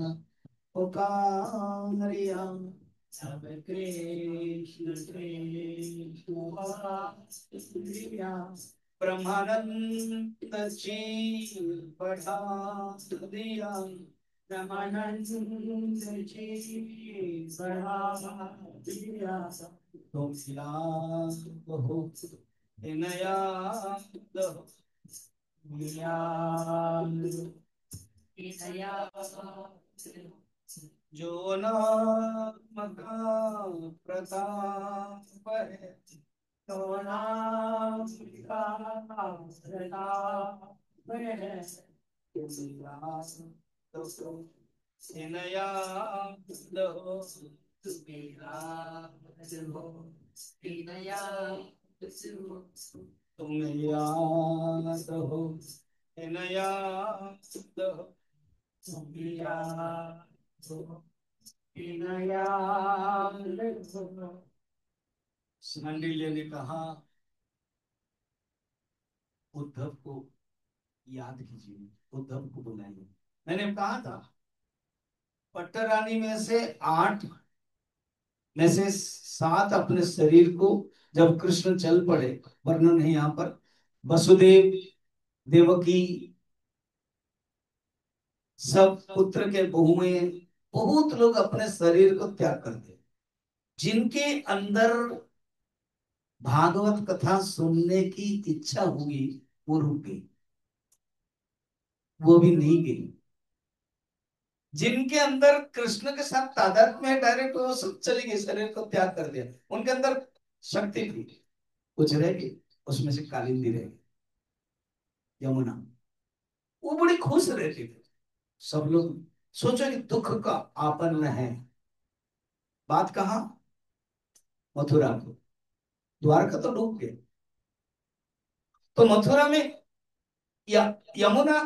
पुकारिया, सब कृष्ण कृष्ण पुकारिया। ब्रह्मानंद जी बढ़ा दिया, ब्रह्मानंद जी बढ़ा दिया। तुम याद हो, इन याद हो, याद, इन याद, जो नाम का प्रताप है, तो नाम का प्रताप है। तुम याद हो, इन याद हो, तुम याद हो, इन याद हो, तुम याद हो, इन याद हो, तुम याद हो, इन याद हो। सांडिल्य ने कहा, उद्धव को याद कीजिए, उद्धव को बुलाइए। मैंने कहा था पट्टरानी में से 8 में से 7 अपने शरीर को जब कृष्ण चल पड़े, वर्णन है यहाँ पर, वसुदेव, देवकी, सब पुत्र के बहुएं, बहुत लोग अपने शरीर को त्याग करते, जिनके अंदर भागवत कथा सुनने की इच्छा हुई, वो रुक गई, वो भी नहीं गई। जिनके अंदर कृष्ण के साथ तादात्म्य है डायरेक्ट, वो सब चली गई, शरीर को त्याग कर दिया। उनके अंदर शक्ति थी, कुछ रह गई, उसमें से कालिंदी रह गई, यमुना। वो बड़ी खुश रहती थी। सब लोग सोचो कि दुख का आपन्न है। बात कहाँ? मथुरा को, द्वारका तो डूब गए, तो मथुरा में या यमुना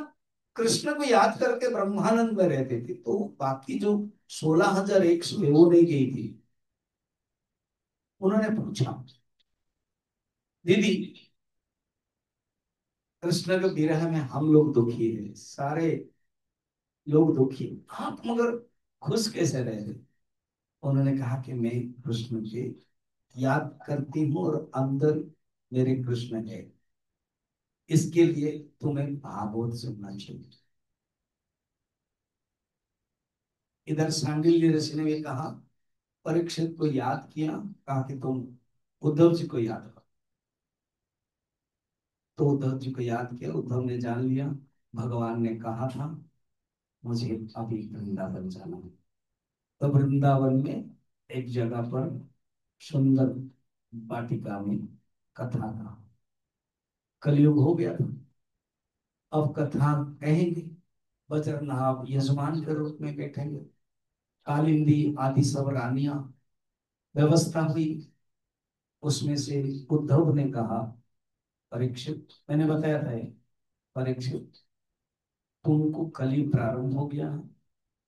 कृष्ण को याद करके ब्रह्मानंद में रहती थी। तो बाकी जो 16,100 वो नहीं गई थी। उन्होंने पूछा, दीदी कृष्ण के विरह में हम लोग दुखी हैं, सारे लोग दुखी, आप मगर खुश कैसे रह रहे? उन्होंने कहा कि मैं कृष्ण के याद करती हूँ और अंदर मेरे कृष्ण है, इसके लिए तुम्हें भागवत सुनना चाहिए। इधर सांडिल्य ऋषि ने भी कहा, परीक्षित को याद किया, कहा कि तुम उद्धव जी को याद करो। तो उद्धव जी को याद किया, उद्धव ने जान लिया भगवान ने कहा था मुझे अभी वृंदावन जाना है। तो वृंदावन में एक जगह पर सुंदर वाटिका में कथा का कलयुग हो गया था। अब कथा कहेंगे, वज्रनाभ यजमान के रूप में बैठेंगे, कालिंदी आदि सब रानियां, व्यवस्था हुई। उसमें से उद्धव ने कहा, परीक्षित, मैंने बताया था ये, परीक्षित तुमको कली प्रारंभ हो गया है,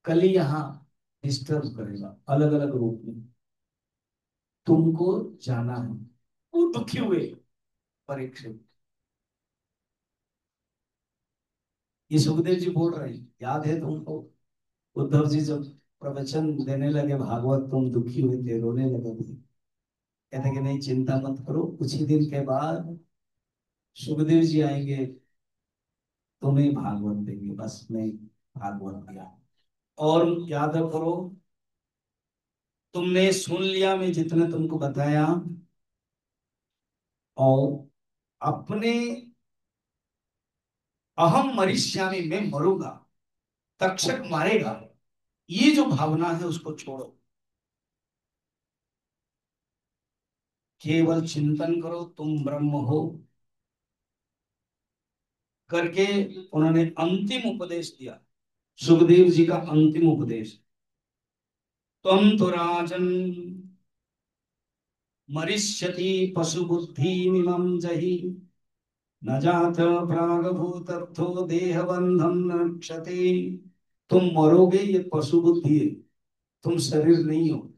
कली यहाँ डिस्टर्ब करेगा अलग अलग रूप में, तुमको जाना है। वो दुखी हुए परीक्षित। ये सुखदेव जी बोल रहे हैं, याद है तुमको उद्धव जी जब प्रवचन देने लगे भागवत, तुम दुखी हुए थे, रोने लगे थे। कहते कि नहीं चिंता मत करो, कुछ ही दिन के बाद सुखदेव जी आएंगे, तुम्हें भागवत देंगे, बस मैं भागवत दिया। और याद करो, तुमने सुन लिया मैं जितना तुमको बताया, और अपने अहम मरिष्यामि, मैं मरूंगा, तक्षक मारेगा, ये जो भावना है उसको छोड़ो। केवल चिंतन करो तुम ब्रह्म हो करके उन्होंने अंतिम उपदेश दिया। सुखदेव जी का अंतिम उपदेश, त्वं तो राजन मरिष्यति पशु बुद्धि मिमं जहि, न जात प्रागभूतत्थो देह बंधन न रक्षते। तुम मरोगे ये पशु बुद्धि है, तुम शरीर नहीं हो।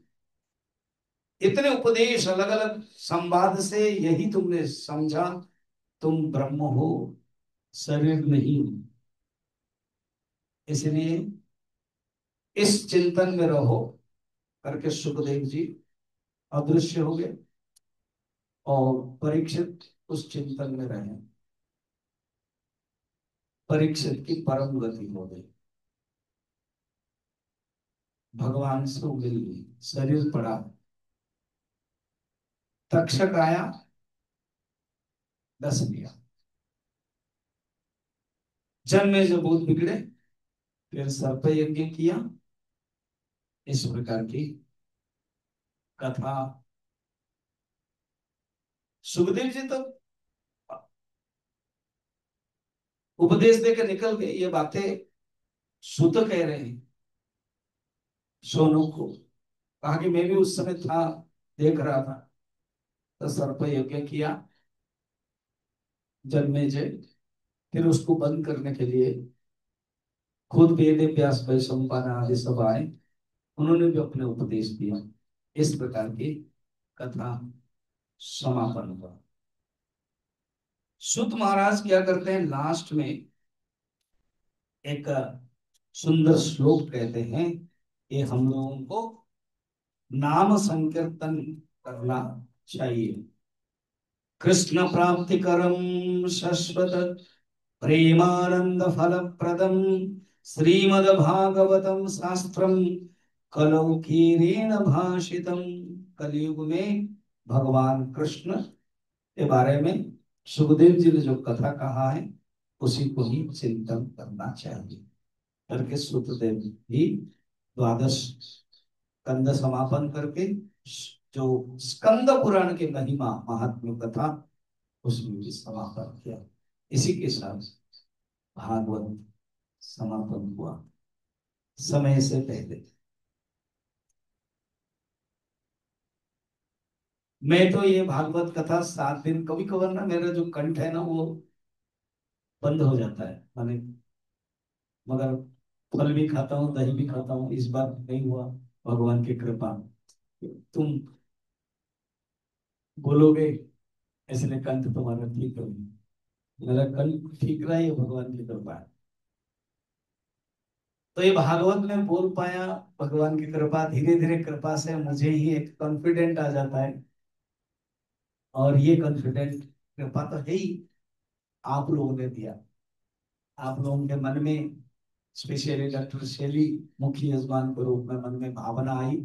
इतने उपदेश अलग अलग संवाद से यही तुमने समझा, तुम ब्रह्म हो, शरीर नहीं हो। इसलिए इस चिंतन में रहो करके सुखदेव जी अदृश्य हो गए और परीक्षित उस चिंतन में रहे। परीक्षित की परम गति हो गई, भगवान से मिल गई, शरीर पड़ा। तक्षक आया, दस लिया। जन्मे जो बहुत बिगड़े, फिर सर्प यज्ञ किया। इस प्रकार की कथा सुखदेव जी तो उपदेश देकर निकल गए। ये बातें सुत कह रहे हैं सोनू को। कहा कि मैं भी उस समय था, देख रहा था, तो सर्प यज्ञ किया जन्मेजय। फिर उसको बंद करने के लिए खुद वेद व्यास वैशंपायन आदि सब आए, उन्होंने भी अपने उपदेश दिया। इस प्रकार की कथा समापन हुआ। सुत महाराज क्या करते हैं, लास्ट में एक सुंदर श्लोक कहते हैं, ये हम लोगों को नाम संकीर्तन करना चाहिए। कृष्ण प्राप्ति करम शाश्वत प्रेमानंद फल प्रदम श्रीमद् भागवतम शास्त्रम कलौ कीरेण भाषितम। कलयुग में भगवान कृष्ण के बारे में सुखदेव जी ने जो कथा कहा है, उसी को ही चिंतन करना चाहिए करके सुखदेव भी द्वादश स्कंद समापन करके जो स्कंद पुराण के महिमा महात्म्य कथा, उसमें भी समापन किया। इसी के साथ भागवत समापन हुआ समय से पहले। मैं तो ये भागवत कथा 7 दिन, कभी कभार ना मेरा जो कंठ है ना वो बंद हो जाता है, माने, मगर फल भी खाता हूँ, दही भी खाता हूँ। इस बार नहीं हुआ, भगवान की कृपा। तुम बोलोगे इसलिए कंठ तुम्हारा ठीक हो, मेरा कंठ ठीक रहा, ये भगवान की कृपा है। तो ये भागवत में बोल पाया, भगवान की कृपा। धीरे धीरे कृपा से मुझे ही एक कॉन्फिडेंट आ जाता है, और ये कॉन्फिडेंट कृपा तो है ही, आप लोगों ने दिया। आप लोगों के मन में, स्पेशली डॉक्टर शैली मुखी यजमान के रूप में मन में भावना आई।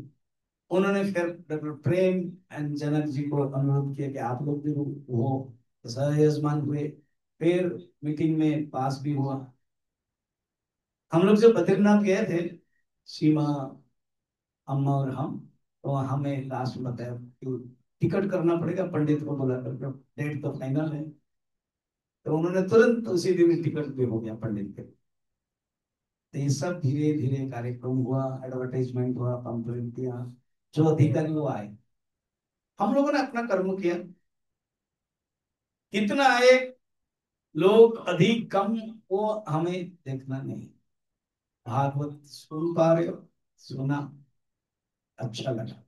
उन्होंने फिर doctor Prem and Janak ji को अनुरोध किया कि आप लोग भी हो, सह यजमान हुए। फिर मीटिंग में पास भी हुआ। हम लोग जब बद्रीनाथ गए थे, सीमा, अम्मा और हम, तो हमें लास्ट में बताया कि टिकट करना पड़ेगा, पंडित को बोला कर, डेट तो फाइनल है। तो उन्होंने तुरंत उसी दिन टिकट भी हो गया पंडित के। तो ये सब धीरे धीरे कार्यक्रम हुआ, एडवर्टाइजमेंट हुआ, पंपलेट दिया, जो अधिकारी वो आए। हम लोगों ने अपना कर्म किया। कितना आए लोग, अधिक कम, वो हमें देखना नहीं। भागवत सुन पा रहे हो, सुना, अच्छा लगा,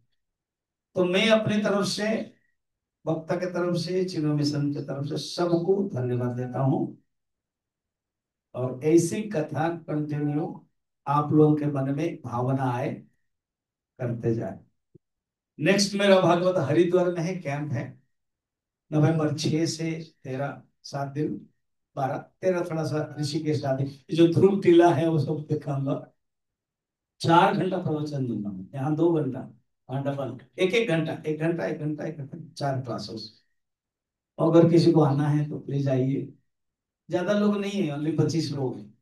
तो मैं अपनी तरफ से, वक्ता के तरफ से, चिन्हो मिशन की तरफ से सबको धन्यवाद देता हूँ। और ऐसी कथा कंटिन्यू आप लोगों के मन में भावना आए, करते जाए। नेक्स्ट मेरा भागवत हरिद्वार में है, कैंप है, नवंबर 6 से 13, 7 दिन, 12, 13 थोड़ा सा ऋषिकेश आदि, जो ध्रुव टीला है वो सब दिखाऊंगा। 4 घंटा प्रवचन दूंगा मैं, यहाँ 2 घंटा, वहाँ डबल, एक एक घंटा, एक घंटा, एक घंटा, एक घंटा, 4 क्लासेस। अगर किसी को आना है तो प्लीज आइए। ज्यादा लोग नहीं है, ओनली 25 लोग हैं,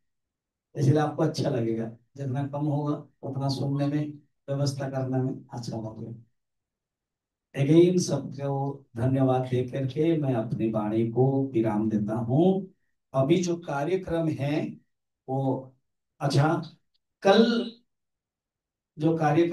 इसलिए आपको अच्छा लगेगा। जितना कम होगा उतना सुनने में, व्यवस्था करने में अच्छा लगेगा। अगेन सबको धन्यवाद दे करके मैं अपनी वाणी को विराम देता हूँ। अभी जो कार्यक्रम है वो, अच्छा, कल जो कार्यक्रम